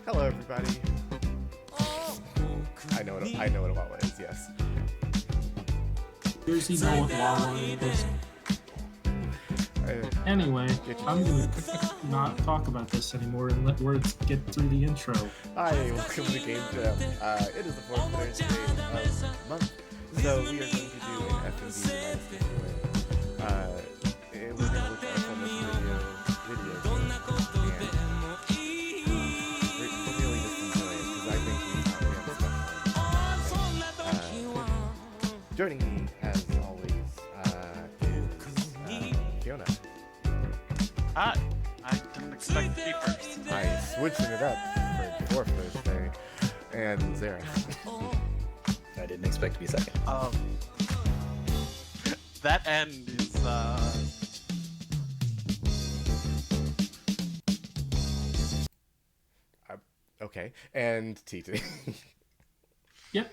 Hello, everybody. I know what a Wawa is. Yes. Does he know what Wawa is? Anyway, I'm gonna not talk about this anymore and let Words get through the intro. Hi, welcome to Game Jam. It is the 4th Thursday of the month, so we are going to do an FMV United States We're going to look at some of the video games, and we're really just enjoy it, because I think we have stuff. Joining me, as always, is Fiona. Hi, I didn't expect to be first. I switching it up for 4th Thursday, and Zara. I didn't expect to be second. That end is, Okay, and TT. Yep.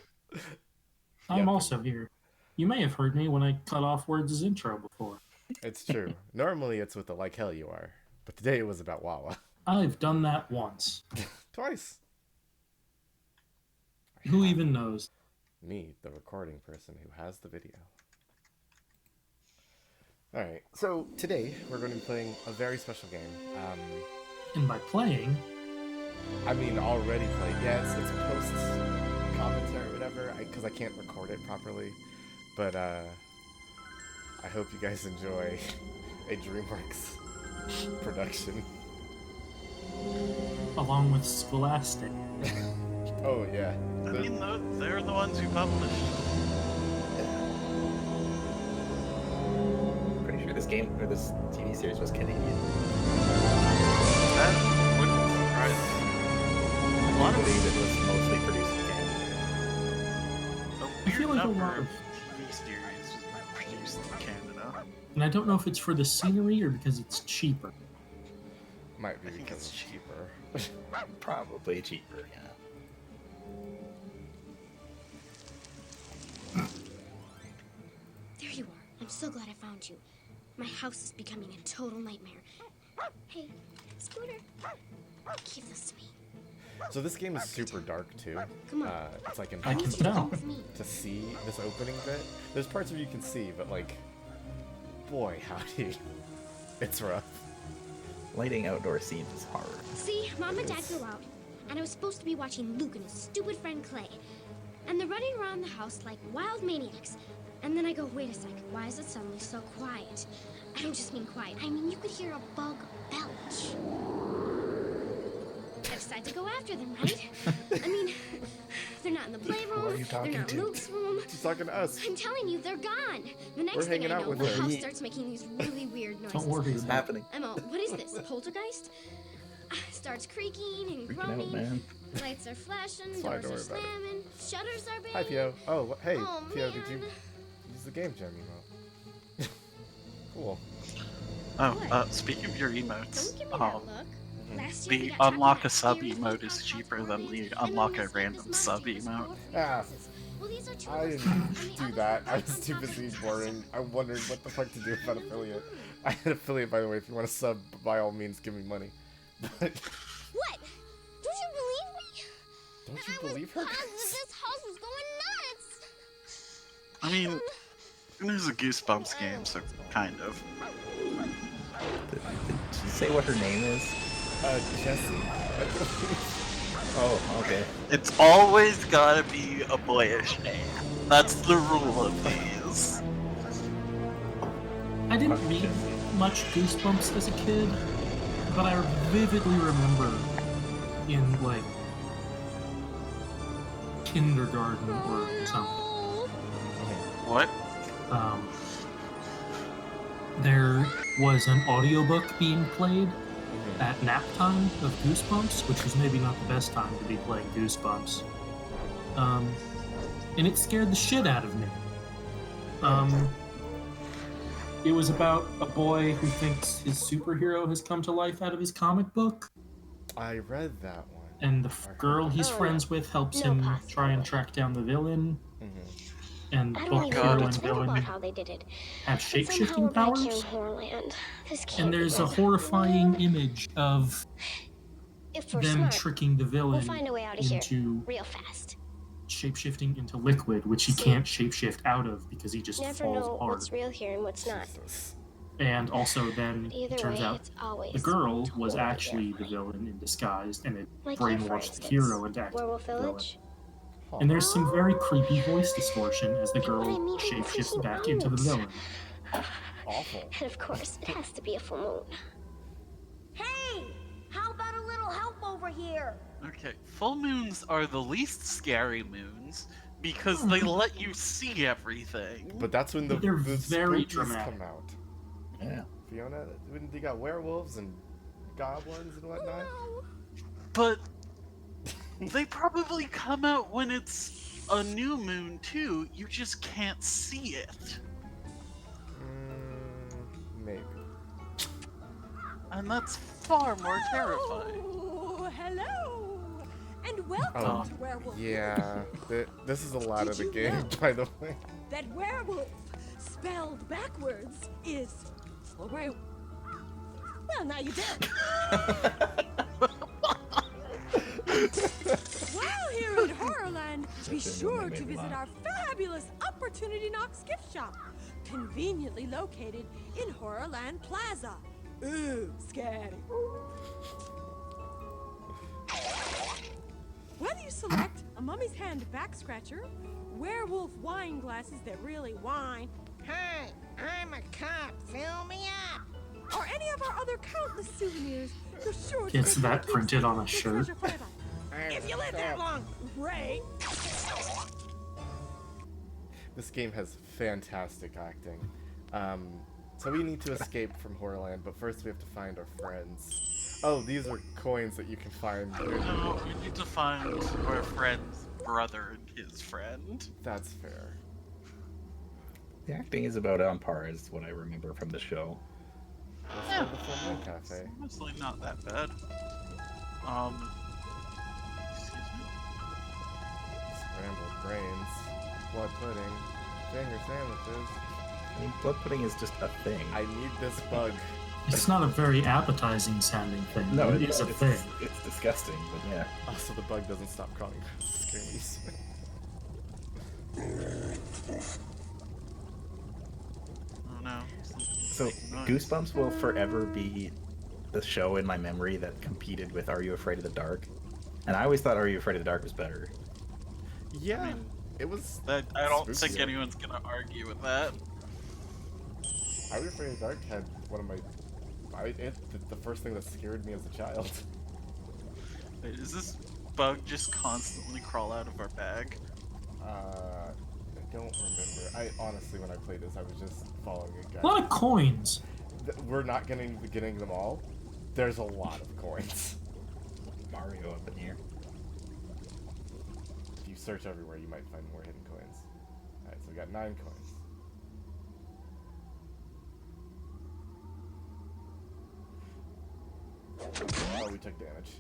I'm also here. You may have heard me when I cut off Words' intro before. It's true. Normally it's with the like hell you are, but today it was about Wawa. I've done that once. Twice. Who even knows? Me, the recording person who has the video. Alright, so today we're going to be playing a very special game. And by playing... I mean, already played. Yeah, it's post-commentary or whatever, because I can't record it properly. But, I hope you guys enjoy a DreamWorks production. Along with Scholastic. Oh, yeah. I mean, they're the ones who published. Pretty sure this game or this TV series was Canadian. That wouldn't surprise me. I believe it was mostly produced in Canada. A I weird feel like a number lot of of... TV series was produced in Canada. And I don't know if it's for the scenery or because it's cheaper. Might be I think because it's it's cheaper. Probably cheaper, yeah. There you are. I'm so glad I found you. My house is becoming a total nightmare. Hey, Scooter. Give this to me. So this game is super dark too. Come on. It's like I can impossible tell. With me. to see this opening bit. There's parts where you can see, but like, boy, howdy, it's rough. Lighting outdoor scenes is hard. See, Mom and Dad go out, and I was supposed to be watching Luke and his stupid friend Clay. And they're running around the house like wild maniacs. And then I go, wait a sec, why is it suddenly so quiet? I don't just mean quiet, I mean you could hear a bug belch. I decide to go after them, right? I mean, they're not in the playroom, they're not in Luke's room. She's talking to us. I'm telling you, they're gone. The next We're thing hanging I out know, with the her. house starts making these really weird noises. Don't worry. What's happening? I'm all, what is this, a poltergeist? Starts creaking and Freaking out, groaning. man. Lights are flashing, fine, doors don't are worry about slamming, shutters are banging. Hi, Pio. Oh, hey, Oh, Pio, did you man. use the game jam emote? Cool. Oh, speaking of your emotes, Don't give me that look. Last year we the got unlock talking a sub about emote is theories cheaper about than the parties, and unlock then a this random was sub mine, this emote. was Ah, Well, these are two I of didn't them, and do the that. others I are was too on top of busy each boring. other. I wondered what the fuck to do about affiliate. I had affiliate, by the way. If you want to sub, by all means, give me money. But What? Don't you believe me? don't And you I was believe her? positive this house was going nuts. I mean, it is a Goosebumps game, so kind of. Did she say what her name is? Jesse. Oh, okay. It's always gotta be a boyish name. That's the rule of these. I didn't read much Goosebumps as a kid, but I vividly remember in like kindergarten or something. What? There was an audiobook being played at nap time of Goosebumps, which was maybe not the best time to be playing Goosebumps. And it scared the shit out of me. It was about a boy who thinks his superhero has come to life out of his comic book, I read that one. and the girl he's friends with helps him try and track down the villain. And I both don't even hero know and what's real villain about how they did it. have But somehow we're shape-shifting back here in powers. Horrorland. This can't And be there's a good. horrifying image of If we're them smart, tricking the we'll villain find a way out of here into real fast. shape-shifting into liquid, which he can't shape-shift out of because he just Never falls know apart. what's real here and what's not. Jesus. And also then it Either turns way, out it's always the girl was totally actually the terrifying. villain in disguise, and it Like you, for brainwashed the instance. hero into acting Werewolf the villain. Village? And there's some very creepy voice distortion as the But I girl mean, shape-shifts freaking back into the out. villain. Awful. And of course, it has to be a full moon. Hey! How about a little help over here? Okay, full moons are the least scary moons because they let you see everything. But that's when the, They're the very spookies dramatic. come out. Yeah. Fiona, when you got werewolves and goblins and whatnot. But they probably come out when it's a new moon too. You just can't see it. Maybe. And that's far more terrifying. Oh, hello! And welcome Oh, to Werewolf. yeah. This is a lot of the Did you game, know? by the way. That werewolf, spelled backwards, is... Oh, wait. Well, now you do. While here at Horrorland, be sure to visit our fabulous Opportunity Knocks gift shop, conveniently located in Horrorland Plaza. Ooh, scary. Whether you select a mummy's hand back scratcher, werewolf wine glasses that really whine, "Hi, I'm a cop, fill me up," or any of our other countless souvenirs, you're sure to Gets make your that printed on a keepsake shirt. treasure forever. If you live that long, Ray. This game has fantastic acting. So we need to escape from Horrorland, but first we have to find our friends. Oh, these are coins that you can find. No, we need to find our friend's brother and his friend. That's fair. The acting is about on par, is what I remember from the show. Let's Yeah. go to the Full Moon Cafe. Honestly, not that bad. Excuse me. Scrambled brains, blood pudding, finger sandwiches. I mean, blood pudding is just a thing. I need this bug. It's not a very appetizing sounding thing. No, it is a thing. It's disgusting, but yeah. Also, the bug doesn't stop crawling. Screamies. Oh no. So, Goosebumps will forever be the show in my memory that competed with Are You Afraid of the Dark? And I always thought Are You Afraid of the Dark was better. Yeah, I mean, it was. I don't think spookier. anyone's gonna argue with that. Are You Afraid of the Dark had one of my. The first thing that scared me as a child. Wait, does this bug just constantly crawl out of our bag? I don't remember. I honestly, when I played this, I was just following a guy. A lot of coins. We're not getting them all. There's a lot of coins. Mario up in here. If you search everywhere, you might find more hidden coins. Alright, so we got 9 coins. Oh, we took damage.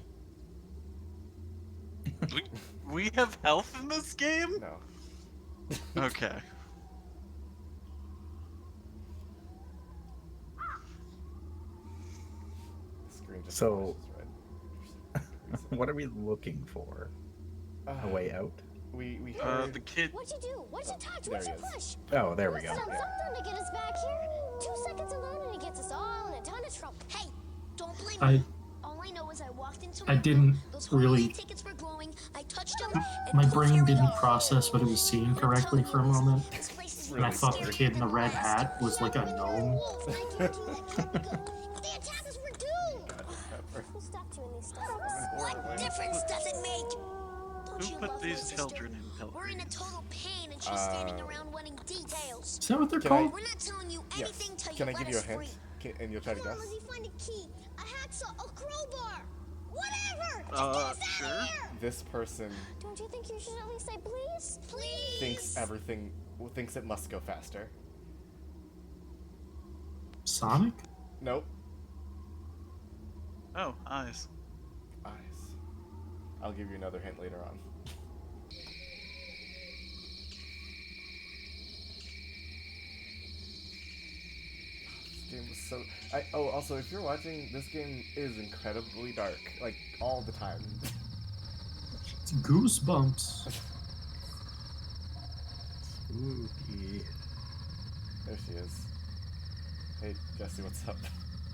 We have health in this game? No. Okay. The screen just So- flashes red. What are we looking for? A way out? We heard. The kid. What'd you do? What'd you touch? There What'd you he is. push? Oh, there we go. Some something to get us back here. 2 seconds alone and it gets us all in a ton of trouble. Hey, don't blame I me. All I know is I walked into I a didn't room, those Horrorland really. tickets were glowing, I touched them, and My poof, brain here we didn't go. process what it was seeing And I'm correctly telling for a you, moment, this place is and I really thought the scary. kid in the than red last. hat was like a There were gnome. wolves, and I told you that can't be good. If they attack us, we're doomed. Pepper. Who stopped you in these stuff? Horrorland. What difference does it make? Don't Who you put love these my sister? children in We're in a pilgrims? total pain, and she's standing around wanting details. Is that what they're Can I- called? We're not telling you Yes. anything till Can you I let give you a us hint? free. And you'll try to Come on, guess? Lizzie, find a key, a hacksaw, a crowbar, whatever. Just get us Sure. out of here. This person Don't you think you should at least say please? Please. thinks it must go faster. Sonic? Nope. Oh, eyes. Eyes. I'll give you another hint later on. This game was so... also, if you're watching, this game is incredibly dark. Like, all the time. It's Goosebumps. Spooky. There she is. Hey, Jesse, what's up?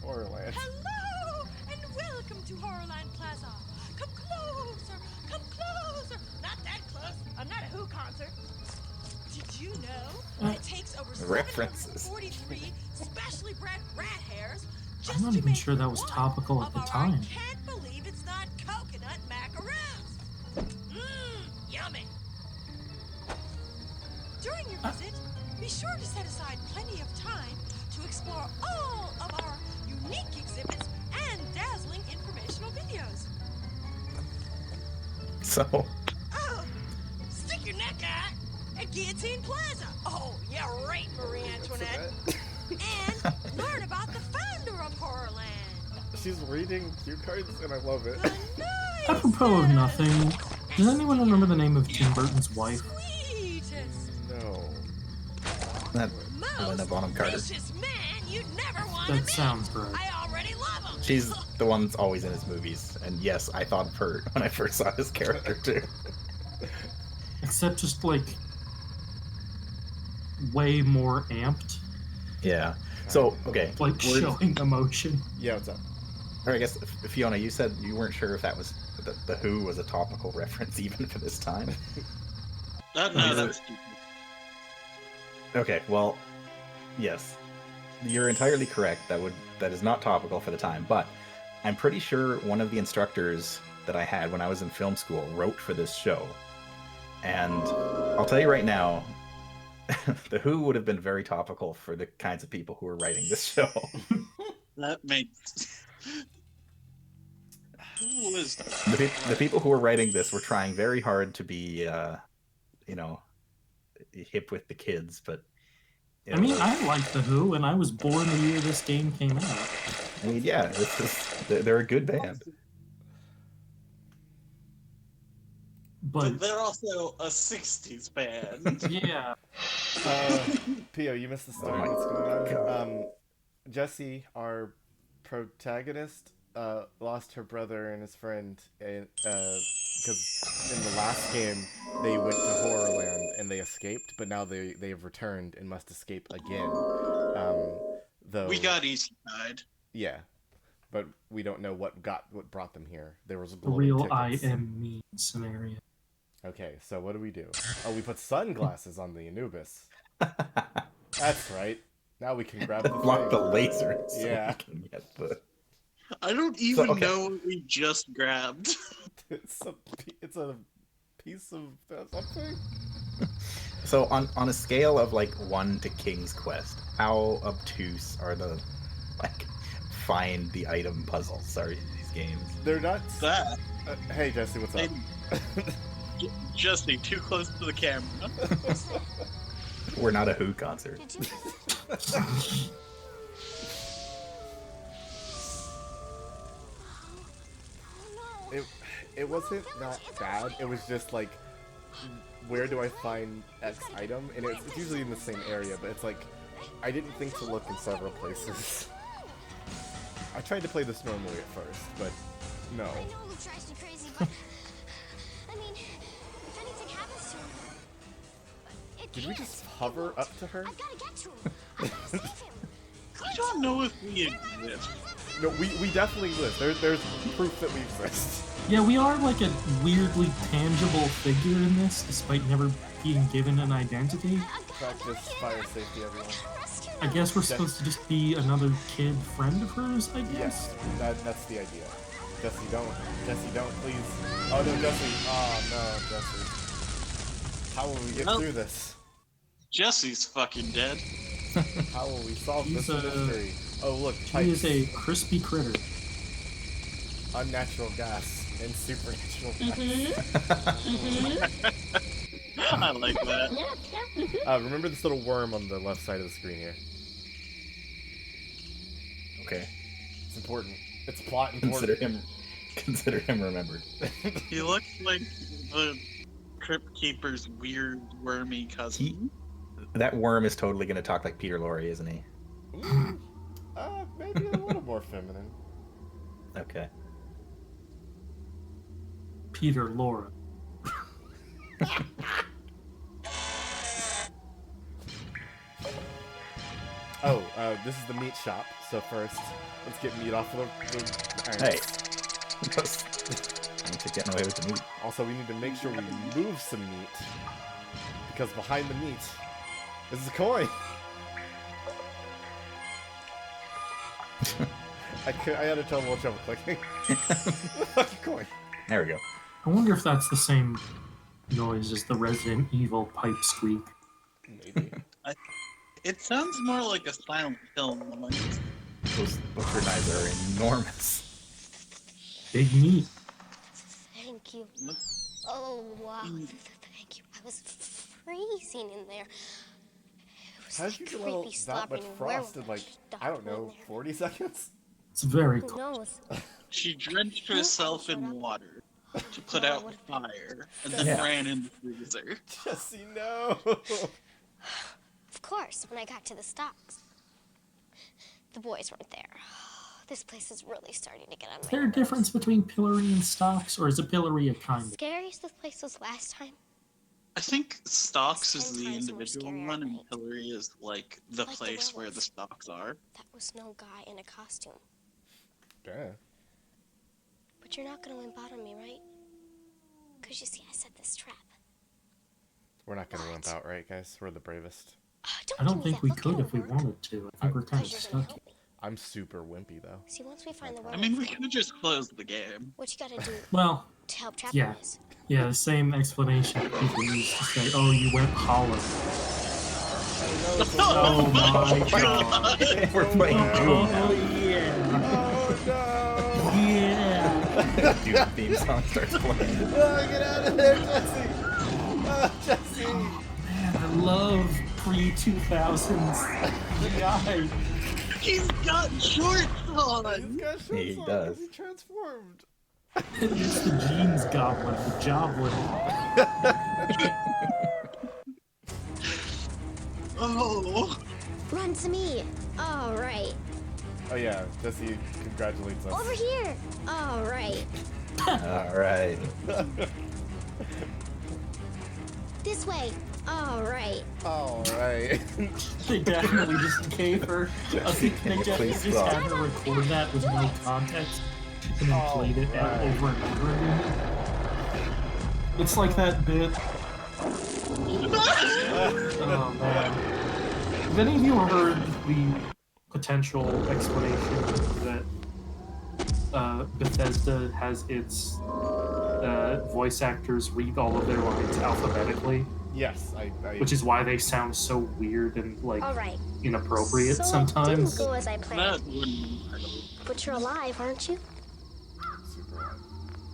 Horrorland. Hello and welcome to Horrorland Plaza. Come closer, come closer. Not that close. I'm not a Who concert. Did you know that it takes over References. 743 specially bred rat hairs just I'm not to even make sure that was one topical at of the our time. I can't believe it's not coconut macaroons. Yummy. During your visit, be sure to set aside plenty of time to explore all of our unique exhibits and dazzling informational videos. So, Oh, stick your neck out at Guillotine Plaza. Oh, yeah, right, Marie Antoinette. And learn about the founder of Horrorland. She's reading cue cards, and I love it. The Apropos of nothing, does anyone remember the name of Tim Burton's wife? sweetest, No. that Helena most Bonham Carter. vicious man you'd never want to That meet. sounds right. I already love him. She's the one that's always in his movies. And yes, I thought of her when I first saw his character too. Except just like way more amped, Yeah. So, okay. like showing emotion. Yeah, what's up? Or I guess, Fiona, you said you weren't sure if that was the Who was a topical reference even for this time. No, that was stupid. Okay, well, yes, you're entirely correct. That is not topical for the time, but I'm pretty sure one of the instructors that I had when I was in film school wrote for this show, and I'll tell you right now, the Who would have been very topical for the kinds of people who were writing this show. That makes. Who was The people who were writing this were trying very hard to be, hip with the kids, but you I know, mean, I like The Who, and I was born the year this game came out. I mean, yeah, they're a good band. But they're also a 60s band. yeah, Pio, you missed the story. Oh my What's going on? God. Jesse, our protagonist, lost her brother and his friend, because in the last game they went to Horrorland and they escaped, but now they have returned and must escape again. Though We got East Side. yeah, but we don't know what brought them here. There was the golden real tickets. I am me scenario. Okay, so what do? Oh, we put sunglasses on the Anubis. That's right. Now we can grab the Block the thing. laser. So Yeah. we can get the... I don't even okay. know what we just grabbed. It's a piece of something. So on a scale of like 1 to King's Quest, how obtuse are the find the item puzzles are these games? They're not. That. Hey Jesse, what's up? Jesse, too close to the camera. We're not a Who concert. Did you? Oh, no. It wasn't that bad. It was just like, where do I find X item? And it's usually in the same area, but it's like, I didn't think to look in several places. I tried to play this normally at first, but no. I know Luke drives me crazy, but I mean, if anything happens to him, it Did we can't. just hover It won't. up to her? I've got to get to him. I gotta save him. I don't know if we exist. No, we definitely exist. There's proof that we exist. Yeah, we are like a weirdly tangible figure in this, despite never being given an identity. Practice fire safety, everyone. I guess we're supposed to just be another kid friend of hers, I guess? Yes, that's the idea. Jesse, don't, please. Oh no, Jesse. Oh no, Jesse. How will we get through this? Jesse's fucking dead. How will we solve He's this mystery? Oh look, He is a crispy critter. unnatural gas and supernatural gas. I like that. Remember this little worm on the left side of the screen here. Okay. It's important. It's plot important. Consider him remembered. He looks like the Crypt Keeper's weird, wormy cousin. That worm is totally going to talk like Peter Lorre, isn't he? Maybe a little more feminine. Okay. Peter Laura. Oh, this is the meat shop. So first, let's get meat off of the irons. Hey. I'm just getting away with the meat. Also, we need to make sure we move some meat, because behind the meat is a coin. I had a trouble clicking. Fucking coin. There we go. I wonder if that's the same noise as the Resident Evil pipe squeak. Maybe. It sounds more like a silent film noise. Those butcher knives are enormous. Big meat. Thank you. Oh, wow. Thank you. I was freezing in there. It was How did you get all that much frost in, like, I don't know, 40 seconds? It's very Who cool. knows? She drenched herself in water to put out the fire, and then Yeah. ran in the freezer. Jesse, no! Of course, when I got to the stocks. The boys weren't there. This place is really starting to get on my Is there a nerves. difference between pillory and stocks, or is a pillory a kind of? Scariest this place was last time. I think Stocks It's is 10 the times more individual scary one, at and night. Hillary is like the Like the place where the werewolf. stocks are. That was no guy in a costume. Yeah. But you're not gonna wimp out on me, right? Because you see, I set this trap. We're not gonna wimp out, right, guys? We're the bravest. I don't think we could if we wanted to. I think we're kind of Because you're gonna stuck. help me. I'm super wimpy, though. See, once we find the I werewolf, mean, we could just close the game. what you gotta do Well, to help trap Yeah. him is yeah, the same explanation people use to say, oh, you went hollow. Oh my god. We're playing Doom now. Oh yeah. Oh Yeah. Doom theme song starts playing. no! Oh, get out of there, Jesse! Oh, Jesse! Man, I love pre-2000s guy. He's got shorts He's on! got shorts He on does. 'cause he transformed. It's the jeans goblin, the joblin. Oh! run to me. All right, Oh yeah, Jesse congratulates us. over here. All right, All right. this way. All right. Alright. They definitely just gave her. I think they definitely Please just stop. had her record that with no context and then played it Alright. over and over again. It's like that bit. Oh man. Have any of you heard the potential explanation that Bethesda has its voice actors read all of their lines alphabetically? Yes, I Which is why they sound so weird and like All right. inappropriate So sometimes. it didn't go as I planned. That wouldn't. But you're alive, aren't you? super loud.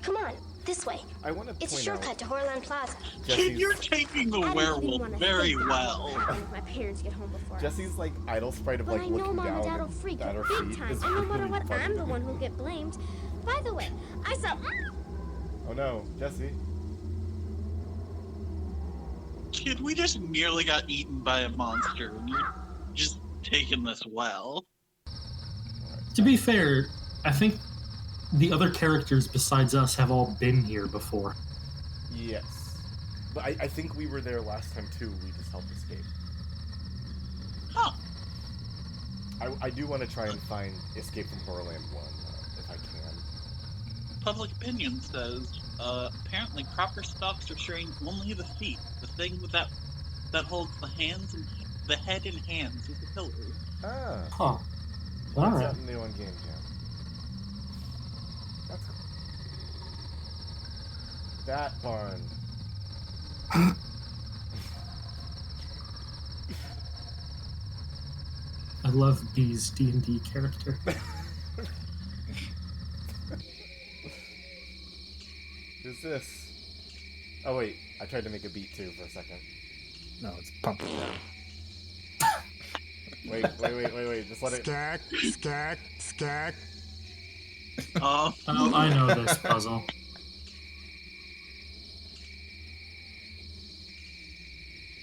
Come on, this way. I want to It's a point shortcut out to Horland Plaza. Kid, Jesse's, you're taking the I didn't even werewolf wanna very think well. about when my parents get home before us. Jesse's like idle sprite of But like I know looking Mom and down Dad will and freak at out her big feet time, is and no matter really what, funny I'm to the me. one who'll get blamed. By the way, I saw. Oh no, Jesse. Kid, we just nearly got eaten by a monster, and you're just taking this well. To be fair, I think the other characters besides us have all been here before. Yes. But I think we were there last time too. We just helped escape. Huh. I do want to try and find Escape from Horrorland 1, if I can. Public opinion says, apparently proper stalks are showing only the feet. The thing that holds the head and hands is the pillar. Ah. Huh. Learn Alright. something new on Game Jam. That's cool. That barn. I love B's D&D character. Who's this? Oh wait, I tried to make a beat too for a second. No, it's pumpkin down. Wait, just let it... Skak, skak, skak. Oh, I know this puzzle.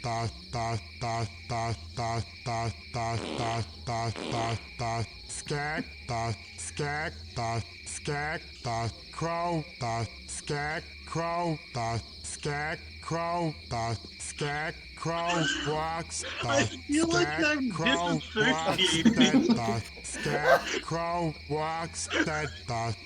Da da da da da da da da da da da. Skak, da skak, da skak, da crow, da skak, crow, da skak, crow, da skak, crow walks, da I feel like I'm crow walks, disassociating. da skak, crow walks, da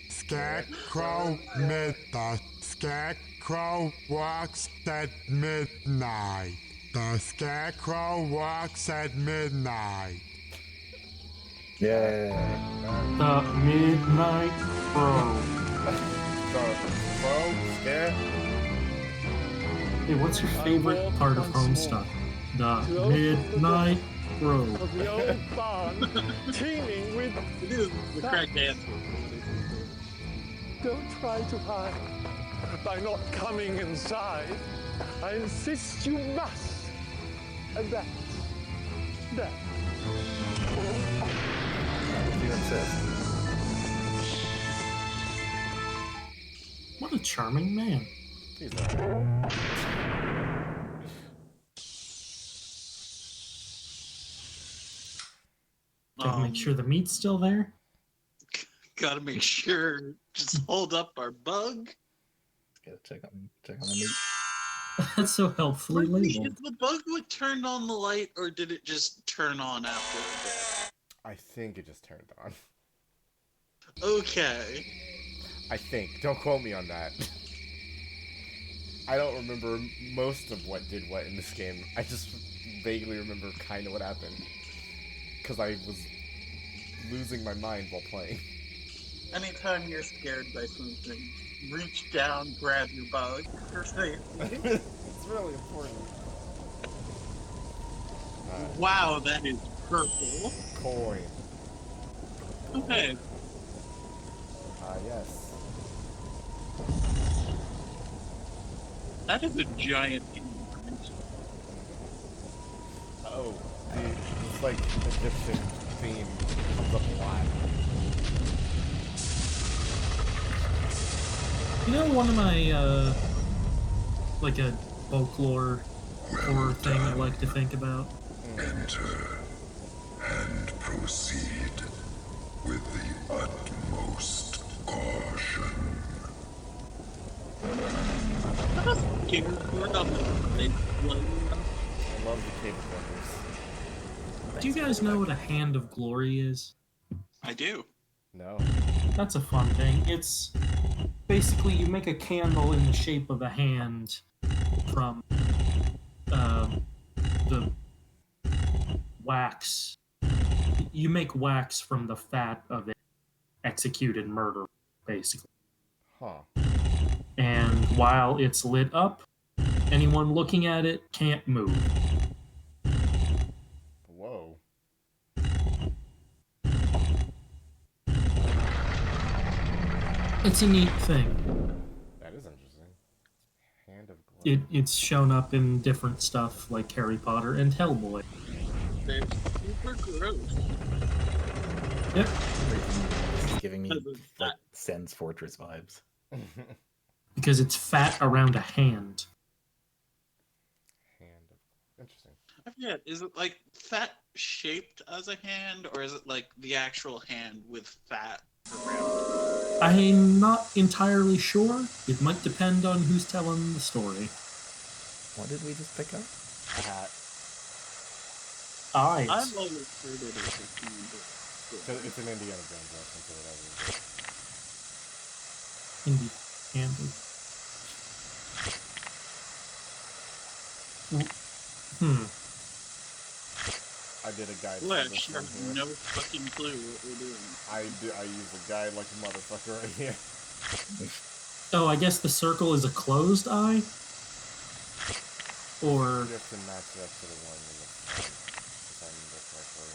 skak, crow mid, da skak, crow walks at midnight. The scarecrow walks at midnight. Yeah. The Midnight Crow. Bro, scare? Hey, what's your favorite part of Homestuck? The Midnight Crow. Of the old barn, teeming with... It is the correct answer. Don't try to hide by not coming inside. I insist you must. And that. If you insist. What a charming man. He's alright. Gotta make sure the meat's still there. Gotta make sure. Just hold up our bug. Gotta check on the meat. That's so helpfully Wait, labeled. is the bug what turned on the light, or did it just turn on after a bit? I think it just turned on. Okay. I think. Don't quote me on that. I don't remember most of what did what in this game. I just vaguely remember kind of what happened. Because I was losing my mind while playing. Anytime you're scared by something, reach down, grab your bug for safety. It's really important. Wow, that is purple. Coin. Okay. Yes. That is a giant imprint. Oh, it's like Egyptian theme comes up a lot. You know, one of my, like a folklore horror thing I like to think about? Enter and proceed with the utmost caution. We're up big one. I love the Cave of Wonders. Do you guys know what a Hand of Glory is? I do. No. That's a fun thing. It's basically you make a candle in the shape of a hand from the wax. You make wax from the fat of an executed murder, basically. Huh. And while it's lit up, anyone looking at it can't move. Whoa. It's a neat thing. That is interesting. Hand of Glory. It's shown up in different stuff like Harry Potter and Hellboy. They're super gross. Yep. This is giving me Because of like that. Sen's Fortress vibes. Because it's fat around a hand. Hand of... Interesting. I forget, is it like fat shaped as a hand, or is it like the actual hand with fat around? I'm not entirely sure. It might depend on who's telling the story. What did we just pick up? Hat. eyes. I've always heard it as a chamber. So it's an Indiana Jones reference or whatever. Indie Candy. I did a guide for Flesh, this you one have here. no fucking clue what we're doing. I use a guide like a motherfucker right here. Oh, I guess the circle is a closed eye? Or... You have to match it up to the one in the front, if I remember correctly.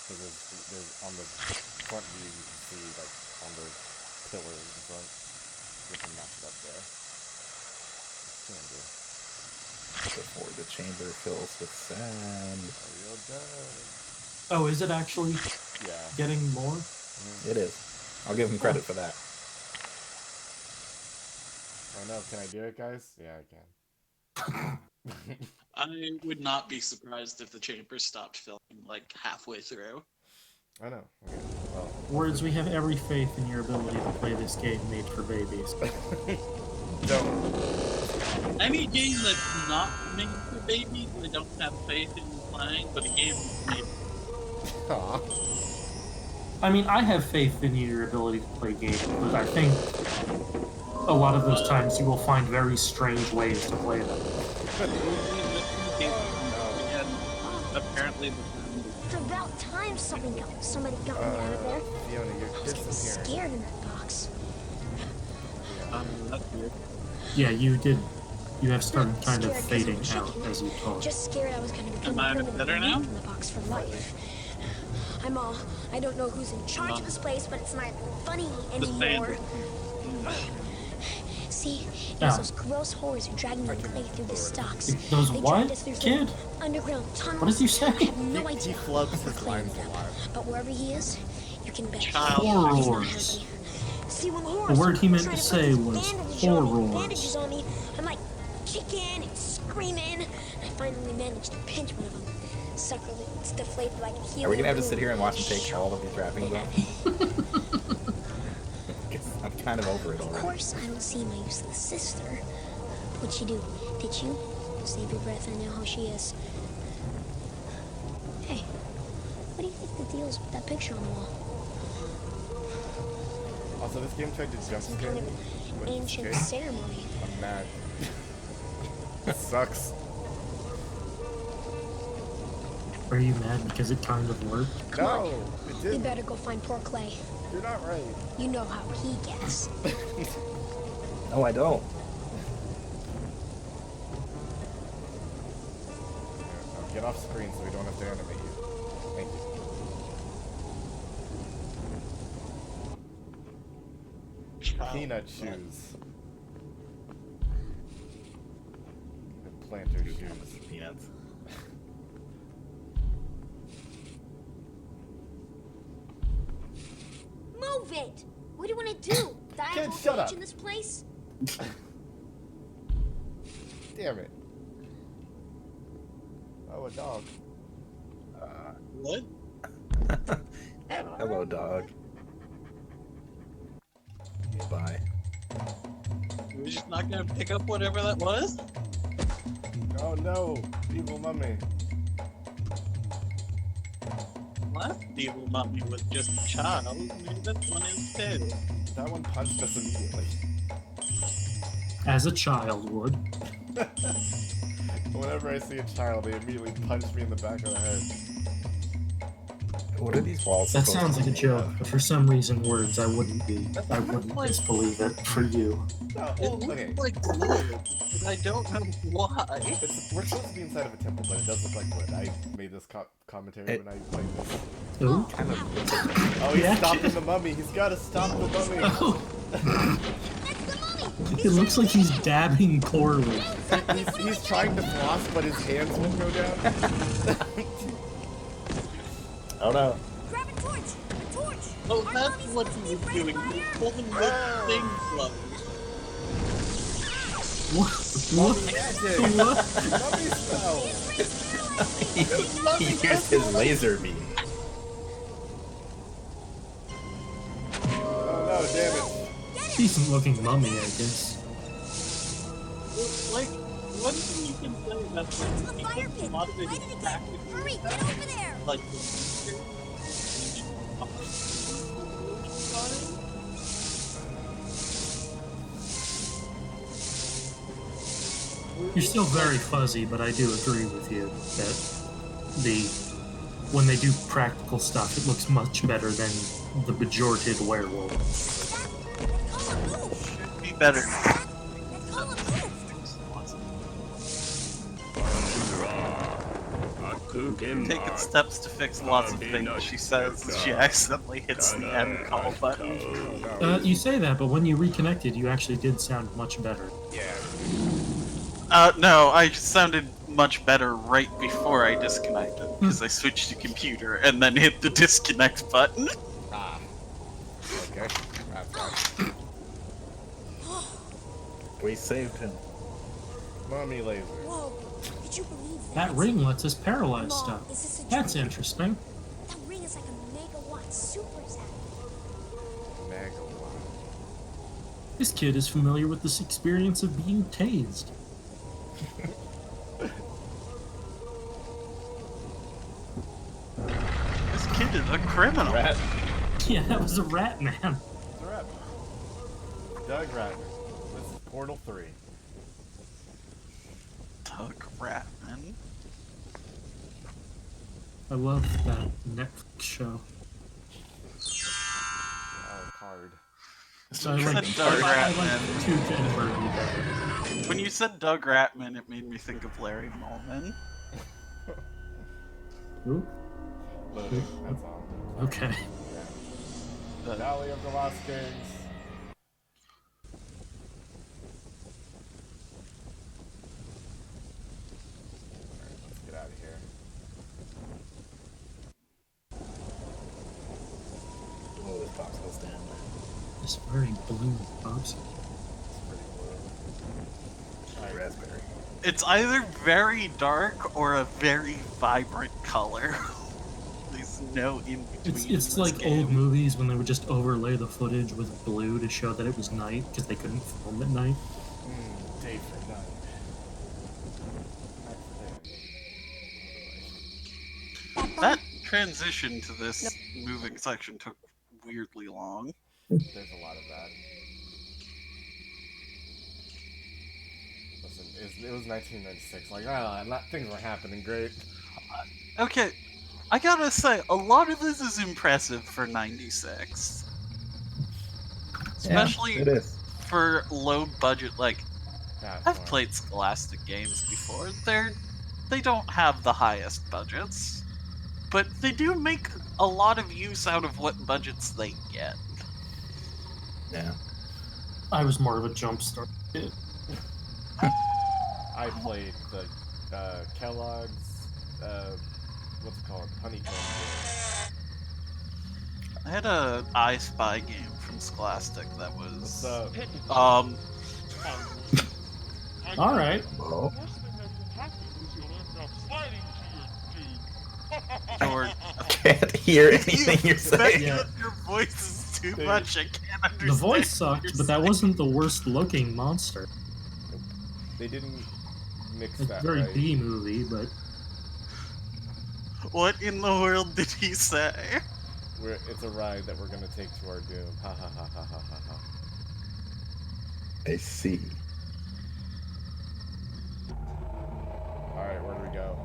Because there's on the front view, you can see, like, on the pillar in front, you have to match it up there. You can do. Before the chamber fills with sand. Are you done? Oh, is it actually Yeah. getting more? It is. I'll give him credit for that. Oh no, can I do it, guys? Yeah, I can. I would not be surprised if the chamber stopped filming like halfway through. I know. Okay. Well, Words, we have every faith in your ability to play this game made for babies. don't. Any game that's not made for babies, I don't have faith in playing, but a game made. Aw. I mean, I have faith in your ability to play games, but I think a lot of those times you will find very strange ways to play them. Apparently, It's about time somebody got me out of there. Fiona, you're I was getting disappearing. scared in that box. that's weird. Yeah, you did. You have started kind of Scared 'cause fading I'm out chicken. as you talk. Just scared I was gonna become Am I a permanent better now? in the box for life. I don't know who's in charge of this place, but it's not funny anymore. See, it was those gross whores who dragged me clay through the stocks. Those They what? dragged us through some Kid? underground tunnels. What did you say? I have no He idea. flubs how his clay lines ended a up. lot. But wherever he is, you can bet Child. he's not Horrors. happy. See, when the The horrors word he were meant trying to put say these was bandages horrors. on me, I'm like kicking and screaming. I finally managed to pinch one of them. Sucker that's deflated like a helium. Are we gonna have to sit balloon. here and watch him take all of these wrappings off? I'm kind of over it Of already. course, I don't see my useless sister. What'd she do? Did you? Save your breath, I know how she is. Hey, what do you think the deal is with that picture on the wall? Also, this game tried to jump Some scare kind me. of with ancient escape. ceremony. I'm mad. It sucks. Are you mad because it kind of worked? Come No, on, it we didn't. better go find poor Clay. You're not right. You know how he gets. No, I don't. Now get off screen so we don't have to animate you. Thank you. Peanut shoes. And planter shoes. Peanuts. Move it! What do you want to do? Die Kid, of old shut age up. in this place? Damn it. Oh, a dog. What? Hello, dog. Bye. We're just not gonna pick up whatever that was? Oh no, evil mummy. Last evil mummy was just a child. Maybe this one is too. That one punched us immediately. As a child would. Whenever I see a child, they immediately punch me in the back of the head. What are these walls? That supposed sounds to like a be? joke, but for some reason, Words, I wouldn't disbelieve it for you. No, It well, looks okay. like wood, but I don't know why. We're supposed to be inside of a temple, but it does look like wood. I made this commentary It- when I played this. Ooh. Kind of. Oh, he's Yeah. stopping the mummy. He's got to stop the mummy. Oh, That's the mummy! it looks like he's dabbing poorly. He's trying to floss, but his hands won't go down. Oh no. Grab a torch! A torch! Oh, Our that's mummy's what supposed he to was be doing. right He was here. pulling the thing close. What? Mummy spell. He used his laser beam. Oh no, damn it. Decent looking mummy, I guess. Like, what did he can say that To the fire a pit! lot of it Light is it again! practically Hurry, get over there! like You're still very fuzzy, but I do agree with you that when they do practical stuff, it looks much better than the pejorative werewolf. Let's call a move! should be better. Let's call a move! Taking steps to fix lots of things, she says as she accidentally hits the end call button. You say that, but when you reconnected, you actually did sound much better. Yeah. No, I sounded much better right before I disconnected, because I switched to computer and then hit the disconnect button. Ah. Okay. That's right. We saved him. Mommy laser. Whoa, did you believe That ring lets us paralyze Mom, stuff. is this a That's dream? interesting. That ring is like a megawatt super zap. Megawatt. This kid is familiar with this experience of being tased. This kid is a criminal. Rat. Yeah, that was a rat man. It's a rat. Doug Ratner. This is Portal 3. Doug Ratman. I love that Netflix show. Oh, card. So I You like, said Doug I Ratman. like Tooth and Birdie better. When you said Doug Ratman, it made me think of Larry Mullen. Ooh, Loading. That's all. okay. The Valley of the Lost Kings. Alright, let's get out of here. Oh, this popsicle stand. This very blue popsicle. It's pretty blue. Alright, raspberry. It's either very dark or a very vibrant color. There's no in between. It's like old movies when they would just overlay the footage with blue to show that it was night because they couldn't film at night. Day for night. Night for day. That transition to this moving section took weirdly long. There's a lot of that. Listen, it was 1996. Like, things were happening great. Okay, I gotta say, a lot of this is impressive for 96. Especially Yeah, it is. for low budget, like, That's I've fine. played Scholastic games before. They don't have the highest budgets, but they do make a lot of use out of what budgets they get. Yeah. I was more of a jump start kid. I played the Kellogg's, what's it called? Honeycomb game. I had a I Spy game from Scholastic that was What's up? All right. Oh. George. I can't hear anything you're saying. Yeah. Your voice is too much. I can't understand. The voice what sucked, you're but that saying. wasn't the worst looking monster. They didn't mix It's that very right. B movie, but What in the world did he say? It's a ride that we're gonna take to our doom. Ha ha ha ha ha ha ha. I see. Alright, where do we go?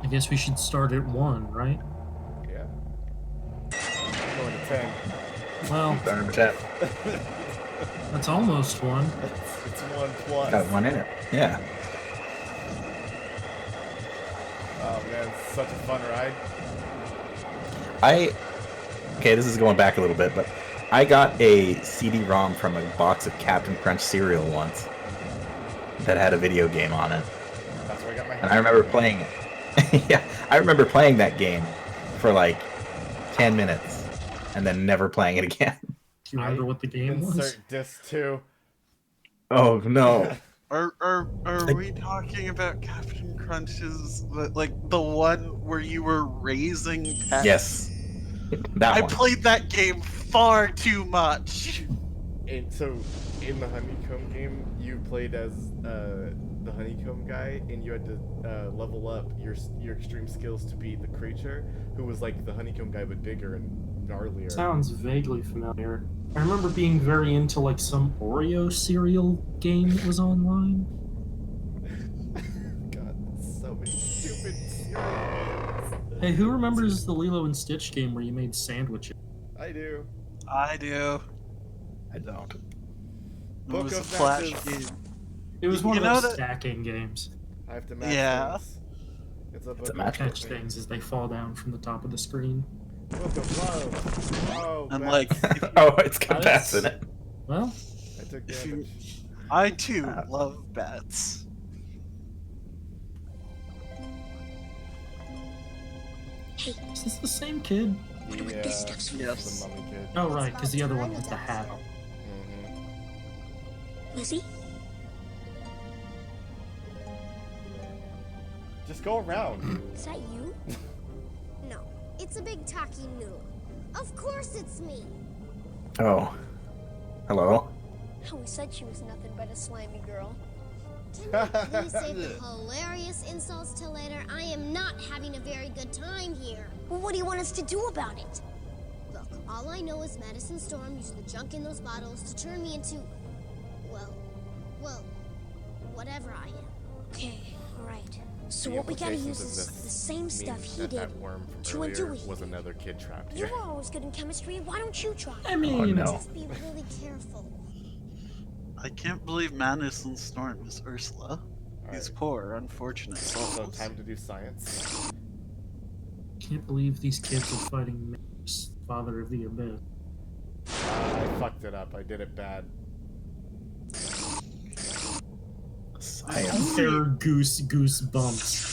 I guess we should start at 1, right? Yeah. I'm going to 10. Well, Start number 10. that's almost 1. It's 1 plus. Got one in it. Yeah. Oh man, it's such a fun ride. Okay, this is going back a little bit, but I got a CD-ROM from a box of Captain Crunch cereal once that had a video game on it. That's where I got my And I remember playing it. Yeah, I remember playing that game for like 10 minutes and then never playing it again. Do you remember what the game was? Insert disc 2. Oh, no. Are we talking about Captain Crunch's, like the one where you were raising pets? Yes. That I one. played that game far too much. And so, in the honeycomb game, you played as the honeycomb guy, and you had to level up your extreme skills to beat the creature, who was like the honeycomb guy but bigger and gnarlier. Sounds vaguely familiar. I remember being very into like some Oreo cereal game that was online. God, so many stupid cereal games. Hey, who remembers the Lilo and Stitch game where you made sandwiches? I do. I do. I don't. It was a flash game. It was one You of know those that- stacking games. I have to match things. It's a match Catch things as they fall down from the top of the screen. Oh, And man. like, Oh, it's got bats in it. Well, I took if you, damage. I too love bats. is this the same kid? Wonder what this stuff's for. Yes. The mummy kid. Oh, right, because the other one with the hat. Lizzie? Just go around. Is that you? No, it's a big talking noodle. Of course it's me. Oh. Hello. I always said she was nothing but a slimy girl. Can you please save the hilarious insults till later? I am not having a very good time here. Well, what do you want us to do about it? Look, all I know is Madison Storm used the junk in those bottles to turn me into, well, whatever I am. Okay, all right. So The what we gotta implications use of is this the same stuff means he that did that worm from to undo earlier what he was did. another kid trapped You here. were always good in chemistry. Why don't you try? I mean, Oh, no. Just be really careful. I can't believe Madison Storm is Ursula. These Alright. poor, unfortunate So souls. time to do science. can't believe these kids are fighting Magus, Father of the Abyss. I fucked it up. I did it bad. Science. Terror Goosebumps.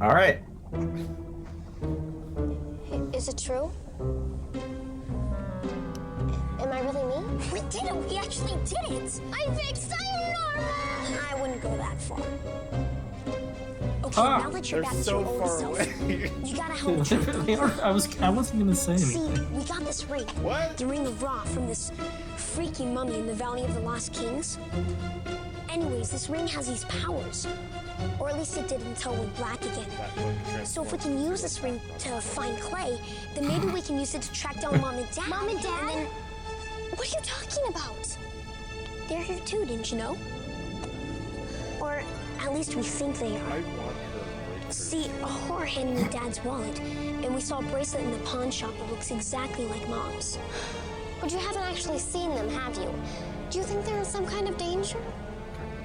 All right. Is it true? Am I really me? We did it! We actually did it! I'm excited, Norma! I wouldn't go that far. Okay, now that you're They're back to so your old far self, away. you gotta help me track down They are, Clay. I wasn't gonna say See, anything. we got this ring. What? The ring of Ra from this freaky mummy in the Valley of the Lost Kings. Anyways, this ring has these powers. Or at least it did until it went black again. That look So if we can use this ring to find Clay, then maybe we can use it to track down Mom and Dad. Mom and Dad? And then... What are you talking about? They're here too, didn't you know? Or at least we think they I are. want her breakthrough. See, Horror handed me Dad's wallet, and we saw a bracelet in the pawn shop that looks exactly like Mom's. But you haven't actually seen them, have you? Do you think they're in some kind of danger?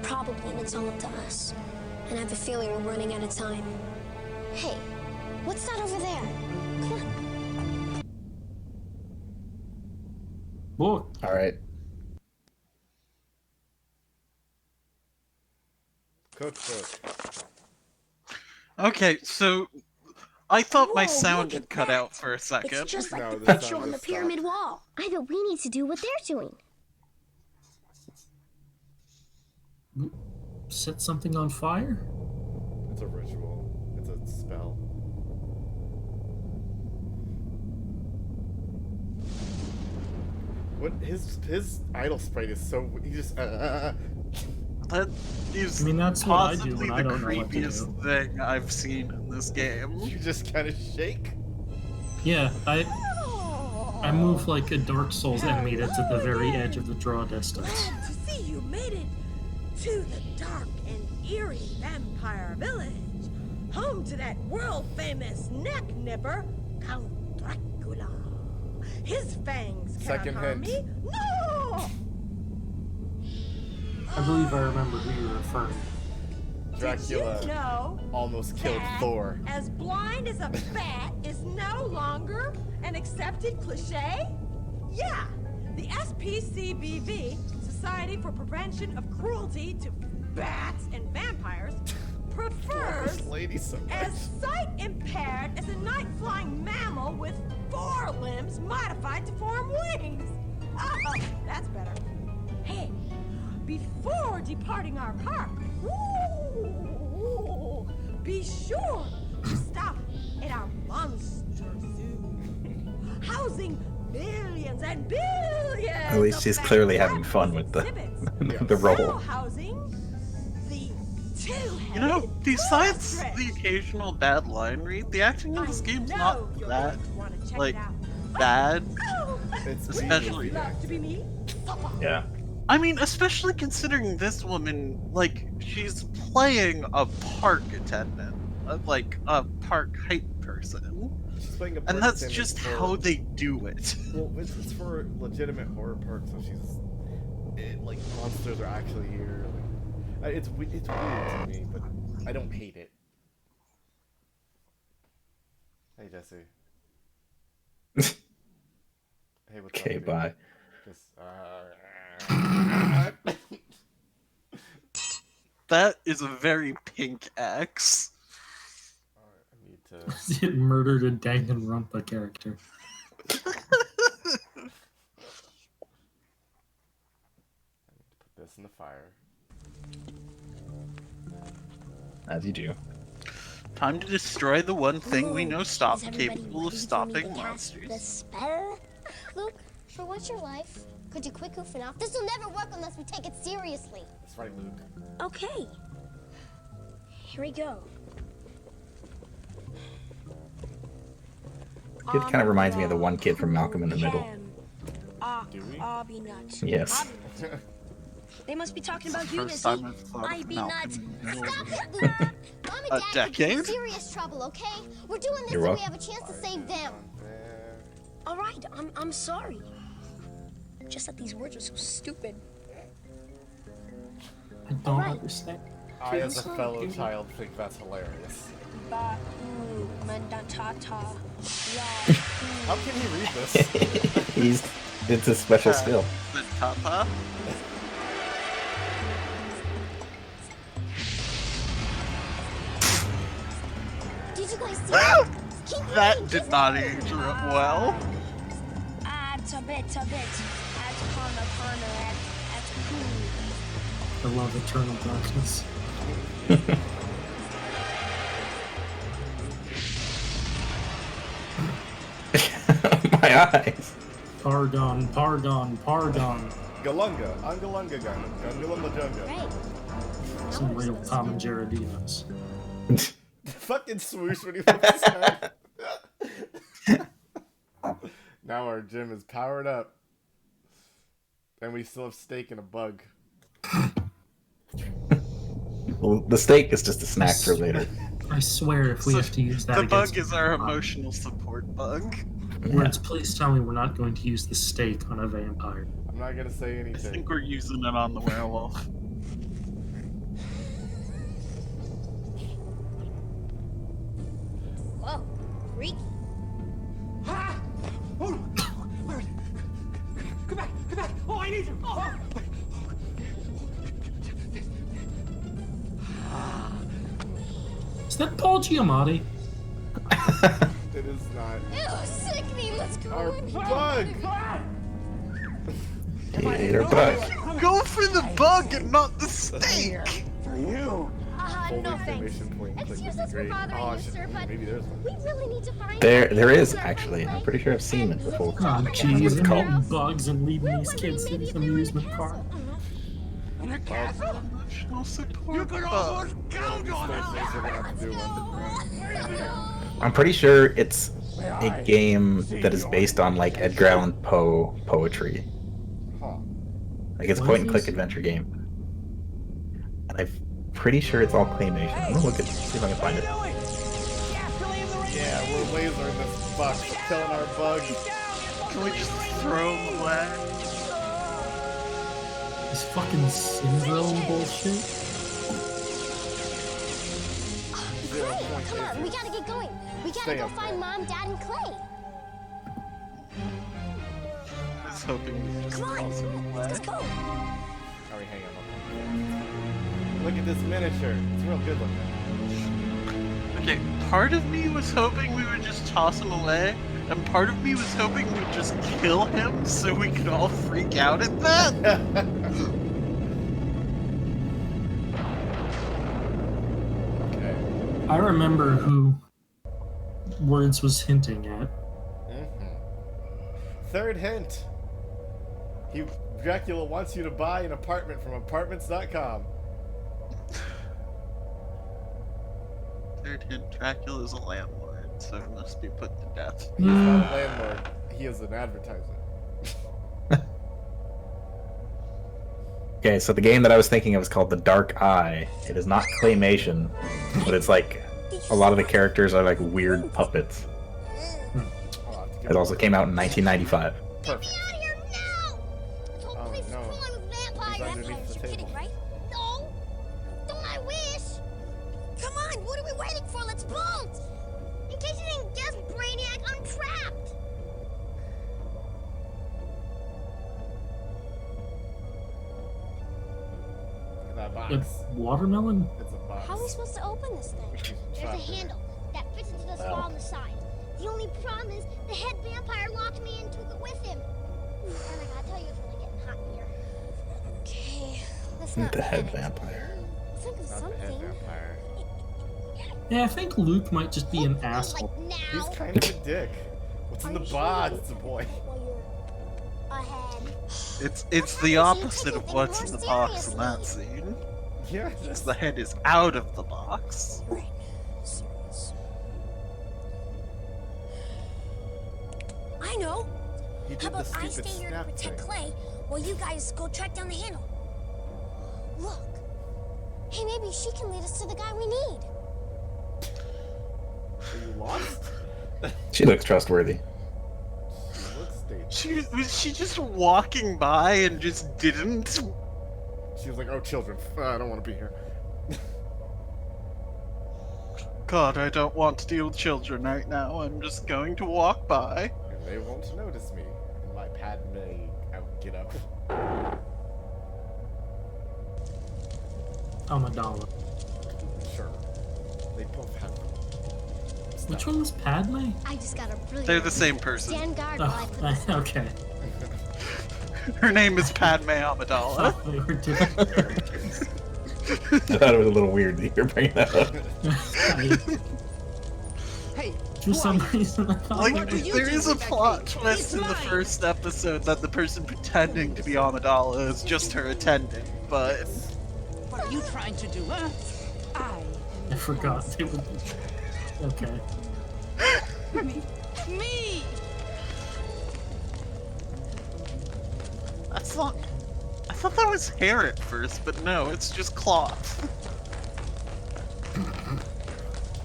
Probably, and it's all up to us. And I have a feeling we're running out of time. Hey, what's that over there? Come on. Look, All right. Cook. Okay, so I thought my Whoa, sound look had at cut that. out for a second. It's just like No, the the picture sound on the just pyramid stopped. wall. I bet we need to do what they're doing. set something on fire? It's a ritual. It's a spell. What his idol sprite is so he just That is I mean, that's what I do possibly when I the don't know what to creepiest do. thing I've seen in this game. you just kind of shake. Yeah, I move like a Dark Souls enemy that's at the very edge of the draw distance. Glad to see you made it to the dark and eerie vampire village, home to that world-famous neck nipper, Count Dracula. His fangs cannot Second harm hint. me. No! I believe I remember who you're referring to. Dracula Did you know almost killed that Thor. as blind as a bat is no longer an accepted cliche? Yeah, the SPCBV, Society for Prevention of Cruelty to Bats and Vampires, prefers This lady so as much. sight impaired as a night-flying mammal with 4 limbs modified to form wings. Oh, that's better. Hey, before departing our park, be sure to stop at our monster zoo. housing millions and billions. At least she's clearly having fun with the the role. Housing the You know, besides the occasional bad line read, the acting in this game's not that, like, bad. Especially. Yeah. I mean, especially considering this woman, like, she's playing a park attendant, like, a park hype person. She's playing a park And that's attendant just for- how they do it. Well, it's for legitimate horror park, so like, monsters are actually here. Like, it's weird to me, but I don't hate it. Hey, Jesse. Hey, what's up? Okay, dude? bye. Just, That is a very pink X. I need to... It murdered a Danganronpa character. put this in the fire. As you do. Time to destroy the one thing we know Is everybody capable of ready for me stopping to cast monsters. the spell? Luke, for once your life, could you quit goofing off? This will never work unless we take it seriously. That's right, Luke. Okay. Here we go. Kid kind of reminds me of the one kid from Malcolm in the Middle. Do we? I'll be nuts. Yes. They must be talking about First time I've thought of Malcolm. Stop it, Luke! Mom and A Dad could be in decade? serious trouble, okay? We're doing this You're so we welcome. have a chance to save them. All right, I'm sorry. Just that these words are so stupid. I don't understand. I, as a fellow child, think that's hilarious. How can he read this? It's a special skill. The Tata? Did you guys see that? Keep That moving, did keep not moving. age well. I love Eternal Darkness. My eyes. Pardon. Galunga, Angalunga Gun, Gungulumba Junga. Right. Some real Tom and Jerry Dinos. Fucking swoosh when he flips his head. Now our gym is powered up. And we still have steak and a bug. Well, the steak is just a snack for later. I swear if we have to use that The against bug is our emotional support bug. Words, please tell me we're not going to use the steak on a vampire. I'm not gonna say I anything. think we're using it on the werewolf. Whoa, freaky. Ha! Oh, where is it? Come back! Come back! Oh, I need you! Oh! Is that Paul Giamatti? It is not. Ew, sickening. Let's go. Our in. bug! He ate our bug. Go for the bug and not the steak! For you! Full No thanks. exclamation point. Click Excuse would us be for great. bothering Oh, you, sir, but maybe there's one. we really need to find There is actually. I'm pretty sure I've seen it before. Oh, What jeez, is it called? eating bugs and leading these kids to this amusement park. In a castle? Emotional You support could bug. almost count on Those things are us! gonna have to do one. I'm pretty sure it's a game that is based on like Edgar Allan Poe poetry. Huh. Like it's a point and click adventure game. And I'm pretty sure it's all claymation. I'm gonna look at see if I can find it. Yeah, we're lasering this fuck. We're killing our bug. Can we just throw him away? This fucking syndrome bullshit. Clay, come on, we gotta get going. We gotta Stay go up find there. Mom, Dad, and Clay. I was hoping we just Come on, toss him away. let's go. Alright, hang on. Look at this miniature. It's real good looking. Okay, part of me was hoping we would just toss him away, and part of me was hoping we'd just kill him so we could all freak out at that. Okay. I remember who Words was hinting at. Third hint. Dracula wants you to buy an apartment from apartments.com. Third hint, Dracula is a landlord, so he must be put to death. He's not a landlord. He is an advertiser. Okay, so the game that I was thinking of is called The Dark Eye. It is not claymation, but it's like a lot of the characters are like weird puppets. It also came out in 1995. Perfect. A watermelon? It's a box. How are we supposed to open this thing? There's a handle that fits into this wall on the side. The only problem is the head vampire locked me and took it with him. And I gotta tell you, it's really getting hot in here. Okay, let's not The head panic. vampire. Think of Not the head something. vampire. Yeah, I think Luke might just be an asshole. Like now. He's kind of a dick. What's in the box? It's a boy. Ahead. It's the opposite of what's in the box in that scene. Yeah. Because the head is out of the box. Right. Serious. I know. He How did the about I stupid stay here to snap protect thing. Clay while you guys go track down the handle? Look. Hey, maybe she can lead us to the guy we need. Are you lost? She looks trustworthy. Was she just walking by and just didn't? She was like, "Oh, children, I don't want to be here." God, I don't want to deal with children right now. I'm just going to walk by. And they won't notice me in my Padme out get up. Amidala. Sure. They both have them. Which one was Padme? I just got a brilliant. They're the same person. Stand guard while I put this Oh, okay. Her name is Padme Amidala. They were different characters. I thought it was a little weird that you're bringing that up. Hey, For some reason, I thought Like, there is a plot twist in the first episode that the person pretending to be Amidala is just her attendant, but... What are you trying to do, huh? I forgot they were. Okay. Me! That's not... I thought that was hair at first, but no, it's just cloth.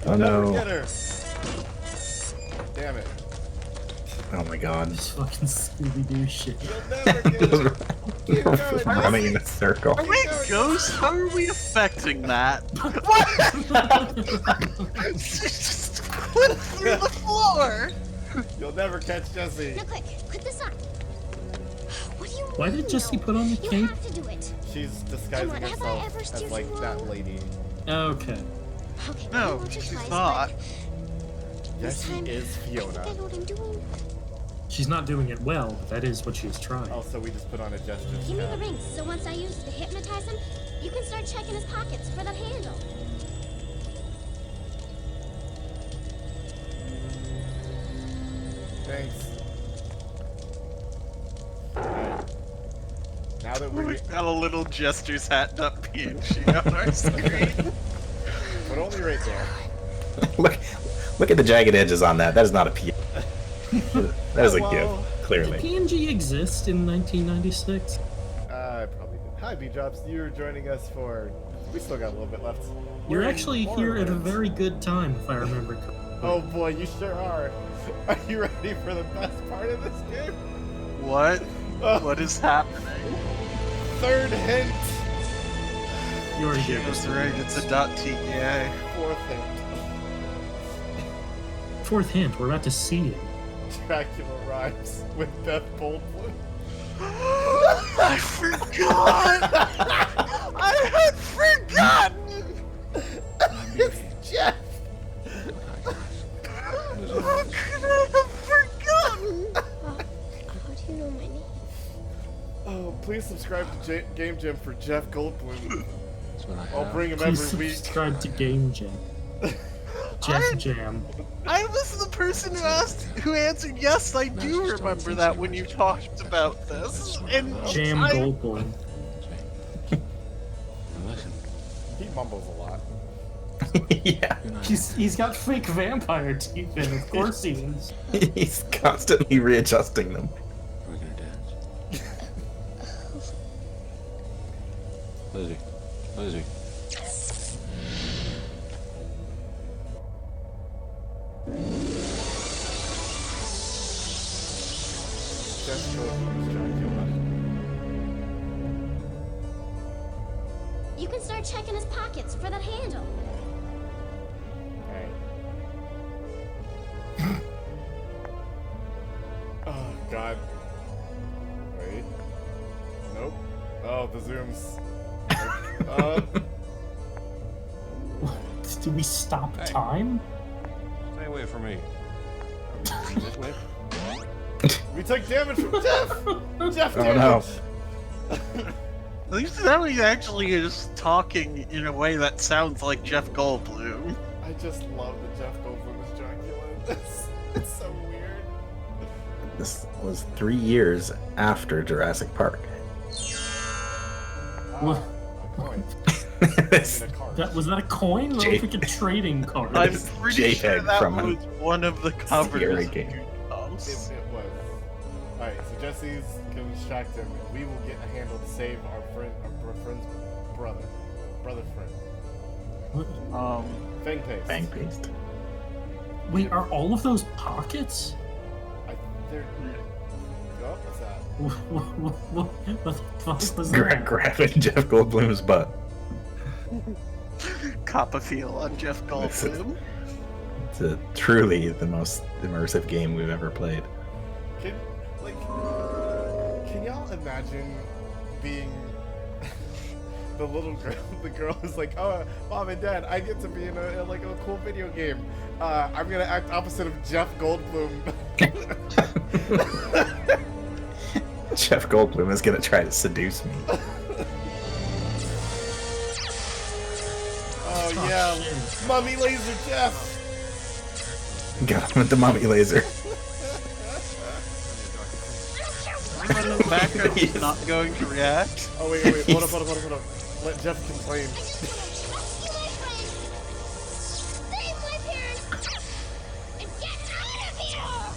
Oh no. Get her. Damn it. Oh my god. This fucking Scooby-Doo shit. You'll never get her. Running in a circle. Are we ghosts? How are we affecting that? She just went through the floor! You'll never catch Jesse. Now quick, put this on. What do you Why did Jesse put on the You cape? have to do it. She's disguising Come on, have I herself ever as steered like you that wrong? lady. Okay. Okay, No, once or she's twice, not. but Yes, she time, is I think I Fiona. know what I'm doing. She's not doing it well, but that is what she's trying. Also, we just put on a gesture. Give me the rings, so once I use it to hypnotize him, you can start checking his pockets for that handle. Thanks. Alright. Now that we're... We've got a little Jester's hat up PNG on our screen. But only right there. Look at the jagged edges on that. That is not a P. That is a Hello. gift, clearly. Did PNG exist in 1996? I probably did. Hi, B-Drops. You're joining us for... We still got a little bit left. You're We're in actually here at a Morrowind. very good time, if I remember correctly. Oh boy, you sure are. Are you ready for the best part of this game? What? What is happening? Third hint. You already She gave was us right, it's a .tka. Fourth hint. Fourth hint, we're about to see it. Dracula rhymes with Beth Goldblum. I forgot! I had forgotten! It's Jeff! How could I have forgotten? How do you know my name? Oh, please subscribe to Game Jam for Jeff Goldblum. I'll bring him Please every week. subscribe to Game Jam. Jeff Jam. I was the person who answered yes. I do remember that when you talked about this. And Jam Goldblum. He mumbles a lot. Yeah. He's got fake vampire teeth in, of course he is. He's constantly readjusting them. We're gonna dance. Lizzie. Lizzie. Jeff Goldblum's Dracula. You can start checking his pockets for that handle. Alright. Oh, God. Wait. Nope. Oh, the zooms. Do we stop time? Stay away from me. This way? We took damage from Jeff! Jeff Oh, damage! no. at least now he actually is talking in a way that sounds like Jeff Goldblum. I just love that Jeff Goldblum is Dracula. It's so weird. This was 3 years after Jurassic Park. What? A coin. This- In a card. Was that a coin? Or J- a freaking trading card? I'm This pretty sure JPEG that from a was one of the covers. scary of game. Goosebumps. It was. Alright, so Jesse's gonna distract him. We will get a handle to save our friend's brother. Brother friend. Fang paste. Bang paste. Wait, are all of those pockets? They're... Oh, what's that? What the fuck was Gra- that? grabbing Jeff Goldblum's butt. Cop a feel on Jeff Goldblum. It's truly the most immersive game we've ever played. Can y'all imagine being the little girl? The girl who's like, "Oh, mom and dad, I get to be in a cool video game. I'm gonna act opposite of Jeff Goldblum." Jeff Goldblum is gonna try to seduce me. Oh yeah, Mummy Laser Jeff. Got him with the mummy laser. Everyone in the background is not going to react. Oh wait, hold up. Let Jeff complain. Save my parents! And get out of here!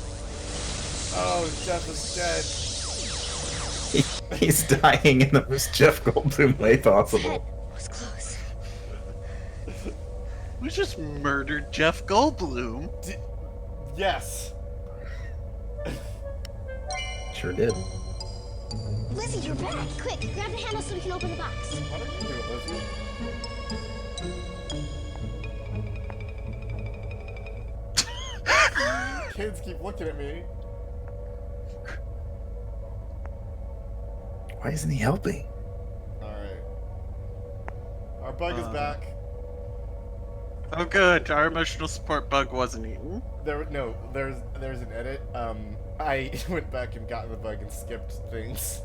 Oh, Jeff is dead. He's dying in the most Jeff Goldblum way possible. Was close. We just murdered Jeff Goldblum. Yes. Sure did. Lizzie, you're back. Quick, grab the handle so we can open the box. What are you doing, Lizzie? Kids keep looking at me. Why isn't he helping? Alright. Our bug is back. Oh good, our emotional support bug wasn't eaten. There's an edit. I went back and got in the bug and skipped things.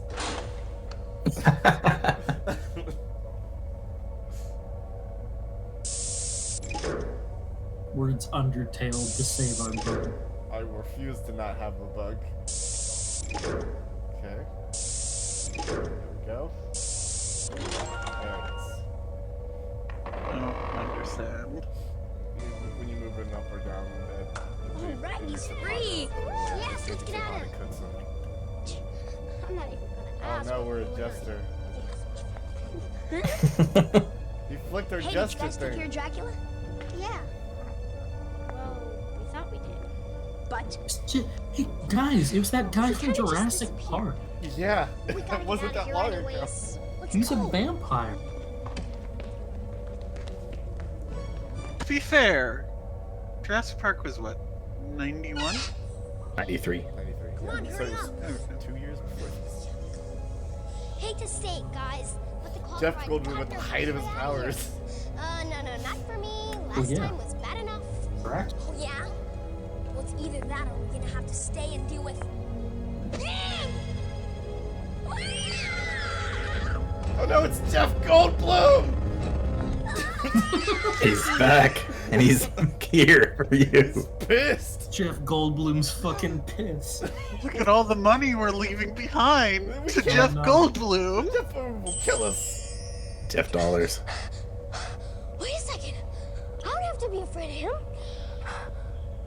Words Undertale to save our bug. I refuse to not have a bug. Okay. There we go. There it is. I don't understand. When you move it up or down in bed. Alright, he's free! Yes, let's get out of here. I'm not even gonna ask. Oh no, we're a jester. He flicked our Hey, did you jester guys take care thing. of Dracula? Yeah. Well, we thought we did. But Hey guys, it was that guy He from kinda just Jurassic disappeared. Park. Yeah, we gotta it wasn't get out that of long here ago. anyways. Let's He's a go. vampire. To be fair, Jurassic Park was what, 91? 93. 93. Come on, So hurry it was up. 2 years before this. Hate to say it, guys, but the Jeff qualified Goldblum at the doctor height of was his way out powers. here. No, not for me. Last yeah. time was bad enough. Correct. Oh, yeah? Well, it's either that or we're gonna have to stay and deal with... Oh no, it's Jeff Goldblum! He's back, and he's here for you. He's pissed. Jeff Goldblum's fucking pissed. Look at all the money we're leaving behind to Jeff Goldblum. Jeff Goldblum will kill us. Jeff Dollars. Wait a second. I don't have to be afraid of him.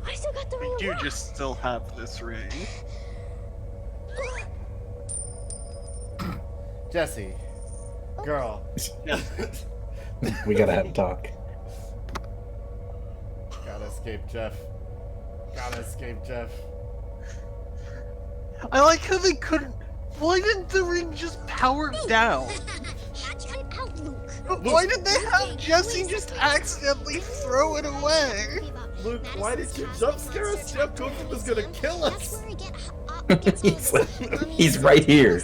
I still got the ring of You rock. just still have this ring. Jesse. Girl. We gotta have a talk. Gotta escape Jeff. Gotta escape Jeff. I like how they couldn't. Why didn't the ring just power down? Hatch it out, Luke. Why did they have Jesse just accidentally throw it away? Luke, why did you jump scare us? Jeff Goldblum is gonna kill us. He's right here.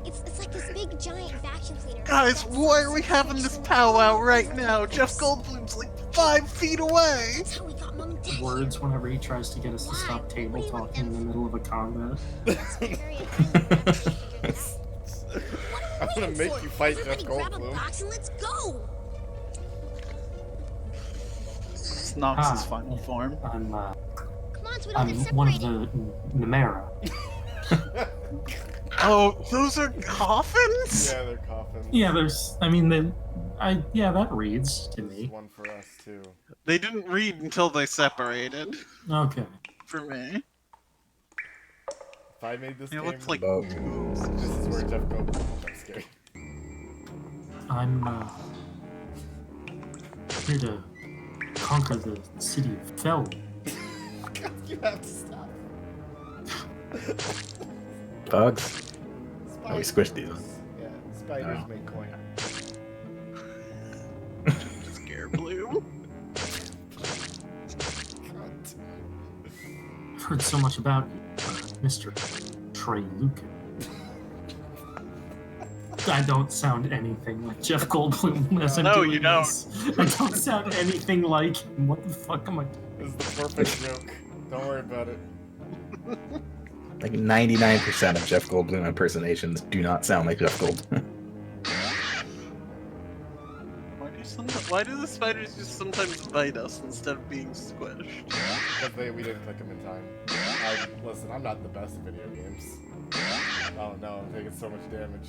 It's like this big giant vacuum cleaner. Guys, why are we having this powwow right now? Jeff Goldblum's like 5 feet away. That's how we got Mom and Dad. Words whenever he tries to get us to stop table talking in the middle of a combat. I'm gonna make you fight Jeff Grab a Goldblum. box and let's go. It's Nox's final form. I'm Come on, so we don't I'm get one of separated. the Nemera. Oh, those are coffins? Yeah, they're coffins. Yeah, there's. I mean, yeah, that reads to me. One for us too. They didn't read until they separated. Okay. For me. If I made this It game, looks like this is where Jeff Goldblum got scared. I'm here to conquer the city of Fel. You have to stop. Bugs. Oh, we squished these. Yeah, spiders make coin. Scare blue. I've heard so much about you, Mr. Trey Lucan. I don't sound anything like Jeff Goldblum as I'm No, doing you don't. this. I don't sound anything like him. What the fuck am I doing? This is the perfect joke. Don't worry about it. Like 99% of Jeff Goldblum impersonations do not sound like Jeff Goldblum. Why do the spiders just sometimes bite us instead of being squished? Because we didn't click them in time. Listen, I'm not the best at video games. Oh no, I'm taking so much damage.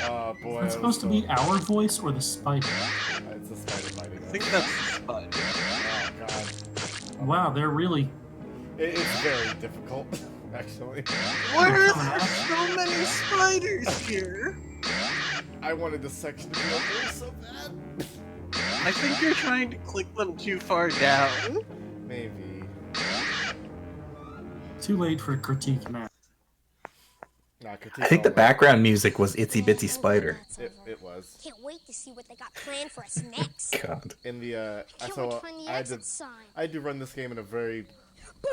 Oh boy. It's supposed to be our voice or the spider? It's a spider biting us. I think that's the spider. Oh god. Wow, they're really. It's very difficult, actually. Why are there so many spiders here? I wanted this section to be over so bad. I think you're trying to click them too far down. Maybe. Too late for critique now. Nah, I think the background music was Itsy Bitsy Spider. It was. Can't wait to see what they got planned for us next. God. In the Can't so wait to find the I had to exit sign. I had to run this game in a very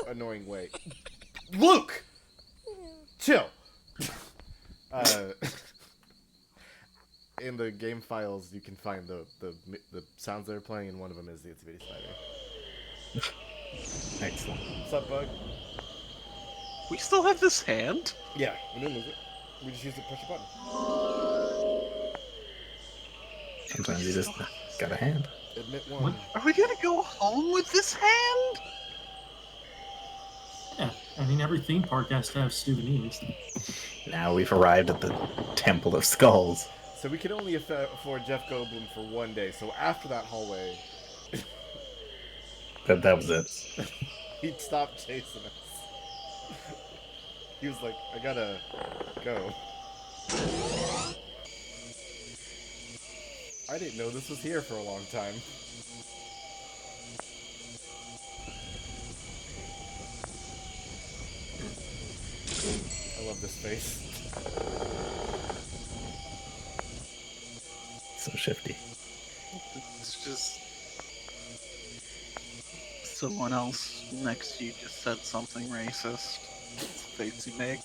annoying way. Luke, chill. In the game files, you can find the sounds they're playing, and one of them is the Itsy Bitty Spider. Excellent. What's up, Bug? We still have this hand? Yeah, we didn't lose it. We just used it to push a button. Sometimes you just got a hand. Admit one. Are we gonna go home with this hand? Yeah, I mean, every theme park has to have souvenirs. Now we've arrived at the Temple of Skulls. So we can only afford Jeff Goldblum for one day. So after that hallway, That was it. he stopped chasing us. He was like, I gotta go. I didn't know this was here for a long time. I love this face. So shifty. It's just... someone else next to you just said something racist. It's the face you make.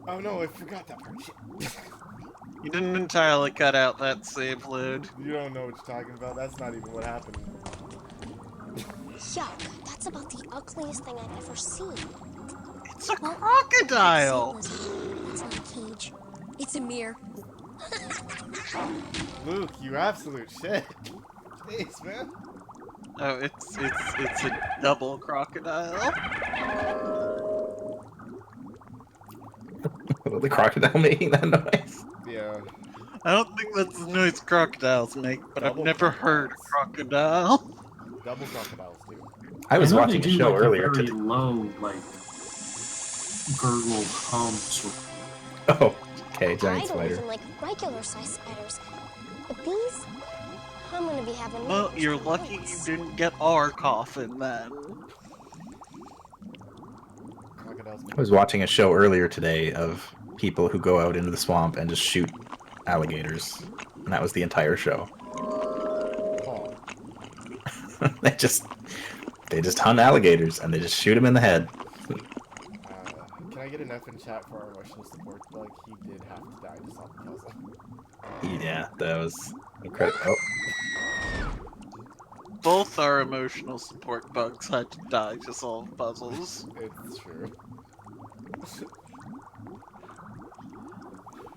Oh no, I forgot that part. Shit. You didn't entirely cut out that save load. You don't know what you're talking about. That's not even what happened. Yuck, that's about the ugliest thing I've ever seen. It's a crocodile! It's not a cage. It's a mirror. Luke, you absolute shit. Jeez, man. Oh, it's a double crocodile. The crocodile making that noise. Yeah. I don't think that's the noise crocodiles make, but Double I've never heard a crocodile. Double crocodiles, dude. I was know watching they a do, show like, earlier a very today. low, like, gurgle hum sort of. Oh, okay, I giant don't spider. even like regular size spiders. But these, I'm gonna be having. Well, you're lucky you didn't get our coffin then. I was watching a show earlier today of people who go out into the swamp and just shoot alligators, and that was the entire show. they just hunt alligators and they just shoot them in the head. Can I get an F in chat for our emotional support bug? He did have to die to solve the puzzle. Yeah, that was incredible. Oh. Both our emotional support bugs had to die to solve puzzles. It's true.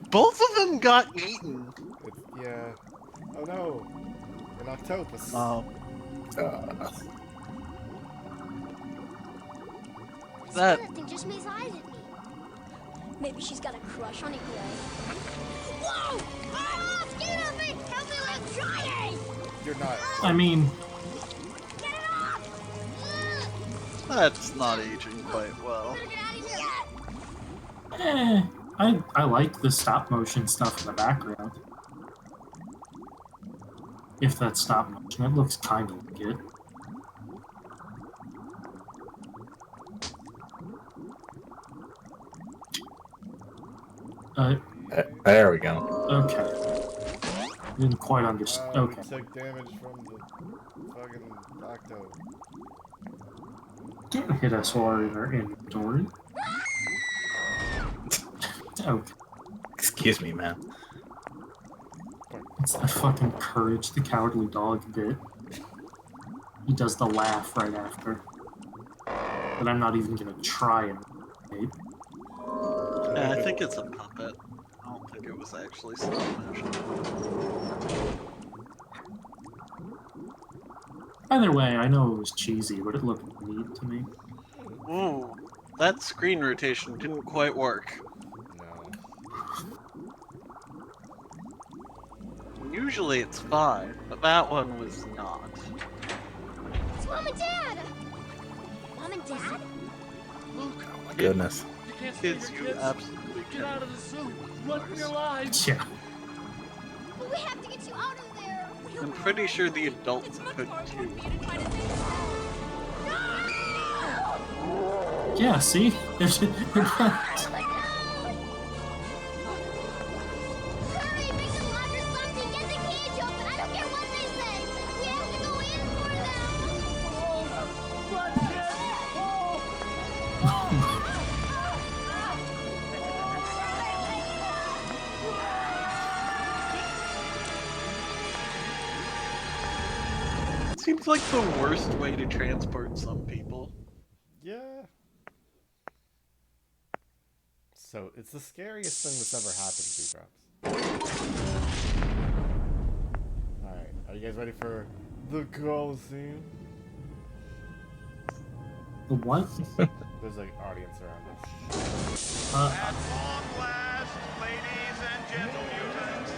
Both of them got eaten. Yeah. Oh no. An octopus. That. Thing just made eyes at me. Maybe she's got a crush on a gray. Whoa! Oh, it's getting on me! Help me, I'm trying! You're not. I mean, That's not aging quite well. I like the stop motion stuff in the background. If that's stop motion, it looks kind of like it. There we go. Okay. Didn't quite understand. Okay. We took damage from the fucking octo. Can't hit us while we're in our inventory. Okay. Excuse me, man. It's the fucking Courage the Cowardly Dog bit. He does the laugh right after. But I'm not even gonna try and imitate. I think it's a puppet. I don't think it was actually stop motion. Either way, I know it was cheesy, but it looked neat to me. Ooh, that screen rotation didn't quite work. No. Usually it's fine, but that one was not. It's Mom and Dad! Mom and Dad? Luke, Goodness. you can't Kids, you absolutely get out of the suit. Run for your lives. Yeah. But we have to get you out of there! I'm pretty sure the adults could too. Yeah, see? There's Hurry, make them lock or something! Get the cage open! I don't care what they say! We have to go in for Seems like the worst way to transport some people. Yeah. So, it's the scariest thing that's ever happened to Drops. Alright, are you guys ready for the Coliseum? The what? There's like audience around us. At long last, ladies and gentle mutants,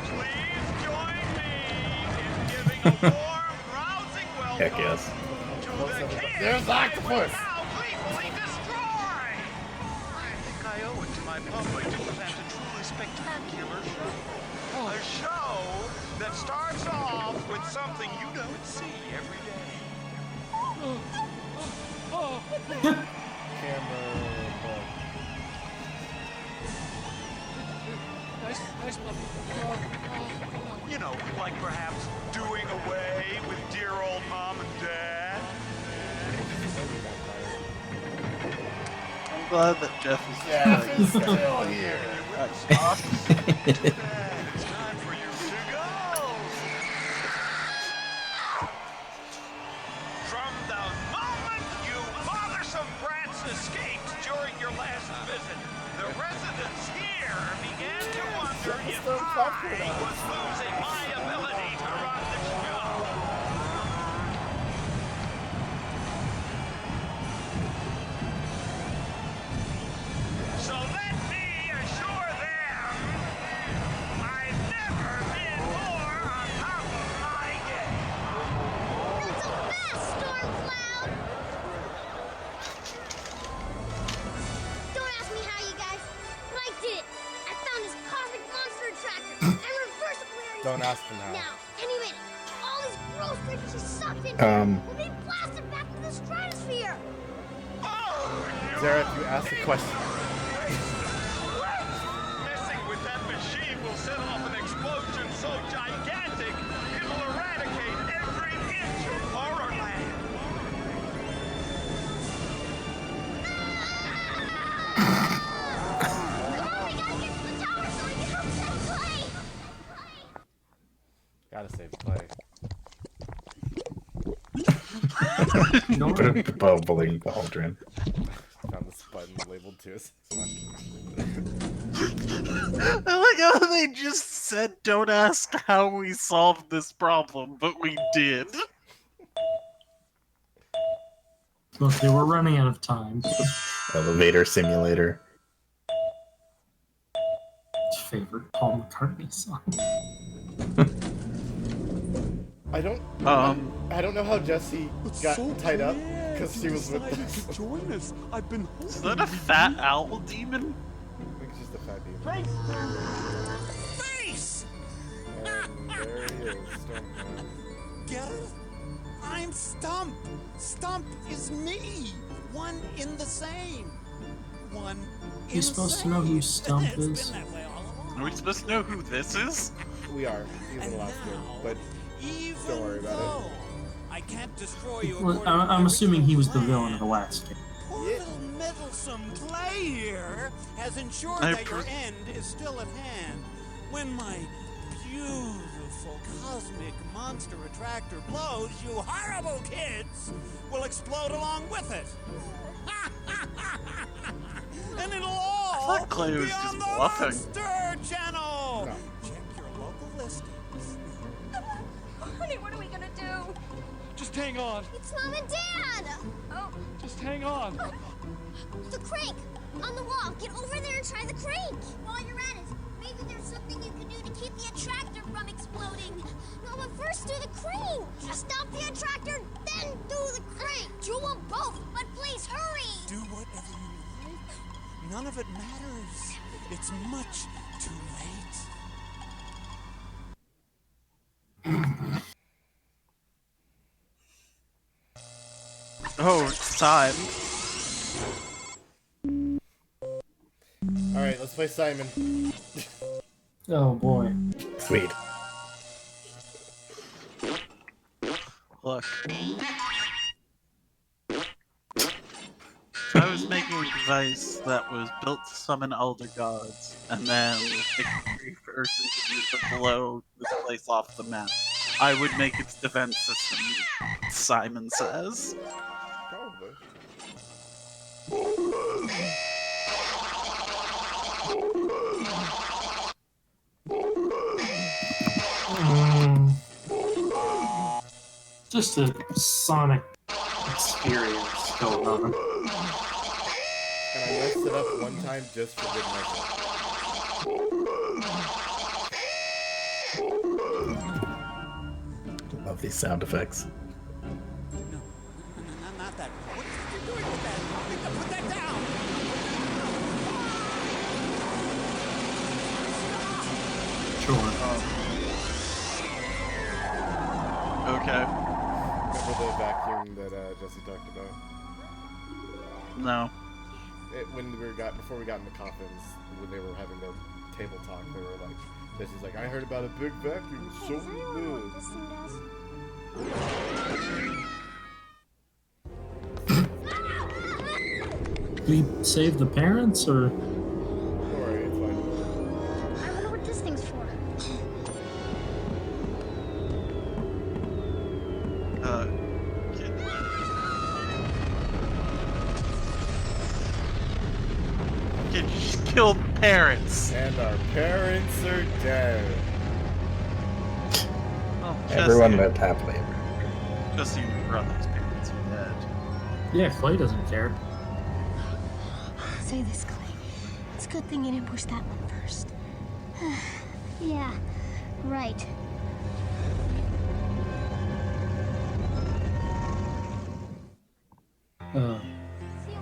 please join me in giving a warm, rousing welcome Heck yes. to the king There's we octopus! will now gleefully destroy! I think I owe it to my public to present a truly spectacular show. A show that starts off with something you don't see every day. Camera. Nice puppy. You know, like perhaps doing away with dear old mom and dad. I'm glad that Jeff is Jeff is still here. It's time for you to go. From the moment you bothersome brats escaped during your last visit, the residents here began to wonder if I was losing my ability to run the show. So let me assure them I've never been more on top of my game. That's a mess, Stormcloud! Don't ask me how, you guys, but I did it. I found this cosmic monster attractor and reverse polarity. Don't ask him how. Now, any minute, all these gross creatures sucked in will be blasted back to the stratosphere. Zara, if you ask a question. Messing with that machine will set off an explosion so gigantic it'll eradicate every inch of Horrorland. Come on, we gotta get to the tower so we can help save Clay. Gotta save Clay. Bubbling cauldron. Found this button labeled to us. I like how they just said, don't ask how we solved this problem, but we did. Look, they were running out of time. Elevator simulator. Favorite Paul McCartney song. I don't know how Jessie got tied up because she was with us. Join us. I've been Is that a fat owl demon? I think it's just a fat demon. Face! And there he is, Stormcloud. Get it? I'm Stump. Stump is me. One in the same. One in You're supposed to know who Stump It's been is. that way all along. Are we supposed to know who this is? We are. He's in the last game, but Even don't worry about though I can't destroy you. Well, according to my I'm assuming he was the original villain in the plan. last game. Poor little meddlesome Clay here has ensured I that your appre- end is still at hand. When my beautiful cosmic monster attractor blows, you horrible kids will explode along with it. And it'll all thought Clay was be just on the bluffing. Monster Channel. No. Check your local listings. Honey, what are we gonna do? Just hang on. It's Mom and Dad! Oh, Just hang on. the crank! On the wall! Get over there and try the crank! While you're at it, maybe there's something you can do to keep the attractor from exploding. No, but first do the crank! Stop the attractor, then do the crank! Do them both, but please hurry! Do whatever you like. None of it matters. It's much too late. Oh, it's time. alright, let's play Simon. Oh boy. Sweet. Look. I was making a device that was built to summon elder gods, and then if every person could use it to blow this place off the map, I would make its defense system, Simon says. Probably. Just a Sonic experience going on. And I messed it up one time just for good measure. Love these sound effects. Not that. What are you doing with that? Put that down. Sure. Okay. Remember the vacuum that Jesse talked about? No. Before we got in the coffins, when they were having their table talk, they were like, Jesse's like, I heard about a big vacuum, it's so good. This thing does. Do we save the parents, or? Don't worry, it's fine. I wonder what this thing's for. You just killed parents. And our parents are dead. Oh, Everyone Jesse, lived happily. Jesse and your brother's parents are dead. Yeah, Clay doesn't care. Say this, Clay. It's a good thing you didn't push that one first. Yeah, right. See you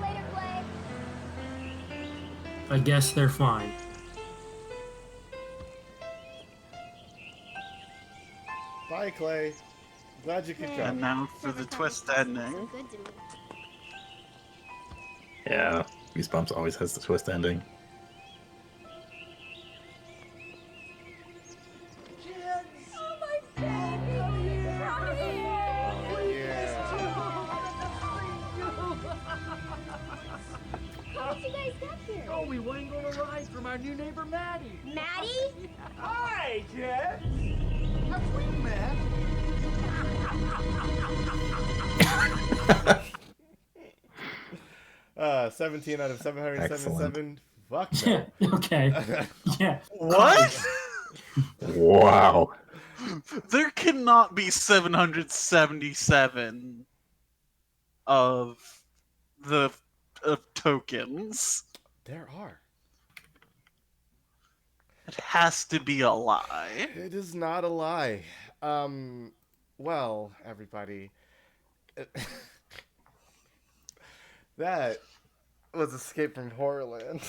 later, Clay. I guess they're fine. Bye, Clay. Glad you could come. And now for the twist ending. Good to me. Yeah, Goosebumps always has the twist ending. Oh, my baby! How did you guys get here? Oh, we wangled a ride from our new neighbor, Maddie. Maddie? Hi, Jeff. Have we met? 17 out of 777. Fuck Yeah, no. okay. Yeah. What? Wow. There cannot be 777 of the tokens. There are. It has to be a lie. It is not a lie. Well, everybody. That was Escape from Horrorland.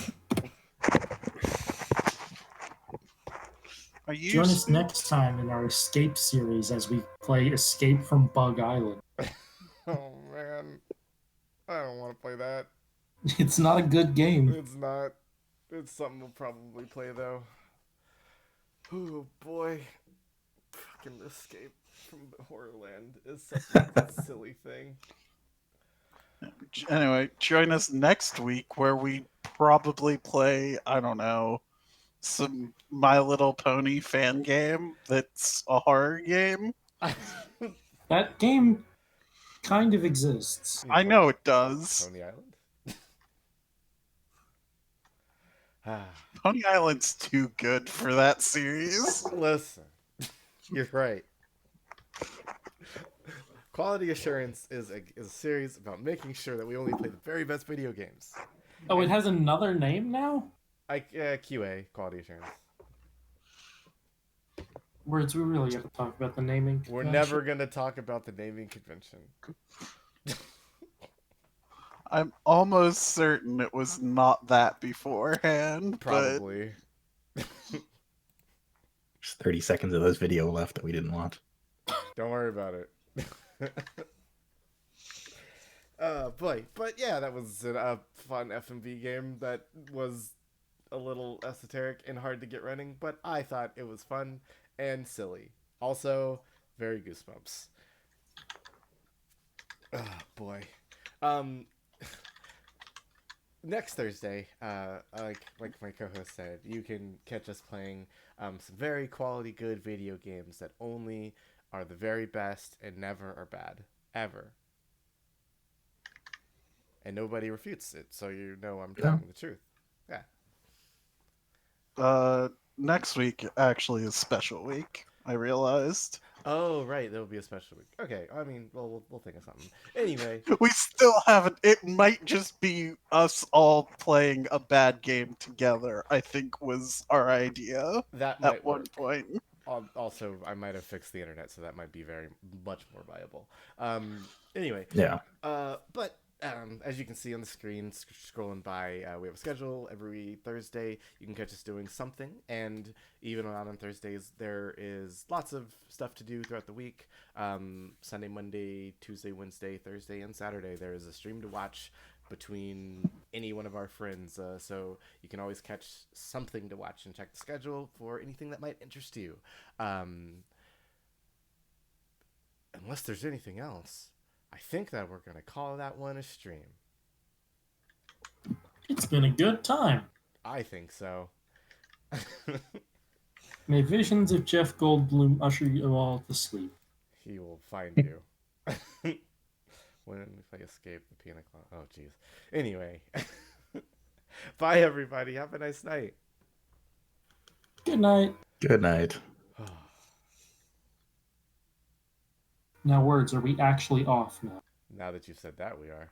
Are you Join us next time in our Escape series as we play Escape from Bug Island. Oh, man. I don't want to play that. It's not a good game. It's not. It's something we'll probably play, though. Oh, boy. Fucking Escape from Horrorland is such a silly thing. Anyway, join us next week where we probably play, I don't know, some My Little Pony fan game that's a horror game. That game kind of exists. I know it does. Pony Island? Pony Island's too good for that series. Listen, you're right. Quality Assurance is a series about making sure that we only play the very best video games. Oh, it has another name now? QA, Quality Assurance. Words, we really have to talk about the naming We're convention. never going to talk about the naming convention. I'm almost certain it was not that beforehand. Probably. There's 30 seconds of this video left that we didn't watch. Don't worry about it. Boy. But yeah, that was a fun FMV game that was a little esoteric and hard to get running, but I thought it was fun and silly. Also, very Goosebumps. Oh, boy. Next Thursday, like my co-host said, you can catch us playing some very quality good video games that only are the very best and never are bad. Ever. And nobody refutes it, so you know I'm telling the truth. Yeah. Next week actually is special week, I realized. Oh, right, there'll be a special week. Okay, I mean, well, we'll think of something. Anyway. We still haven't. It might just be us all playing a bad game together, I think was our idea That at might one work. point. Also, I might have fixed the internet, so that might be very much more viable. Anyway. Yeah. But as you can see on the screen, scrolling by, we have a schedule every Thursday. You can catch us doing something, and even on Thursdays, there is lots of stuff to do throughout the week. Sunday, Monday, Tuesday, Wednesday, Thursday, and Saturday, there is a stream to watch between any one of our friends, so you can always catch something to watch and check the schedule for anything that might interest you. Unless there's anything else, I think that we're going to call that one a stream. It's been a good time. I think so. May visions of Jeff Goldblum usher you all to sleep. He will find you. When if I escape the piano club. Oh, jeez. Anyway. Bye, everybody. Have a nice night. Good night. Good night. Now, Words, are we actually off now? Now that you've said that, we are.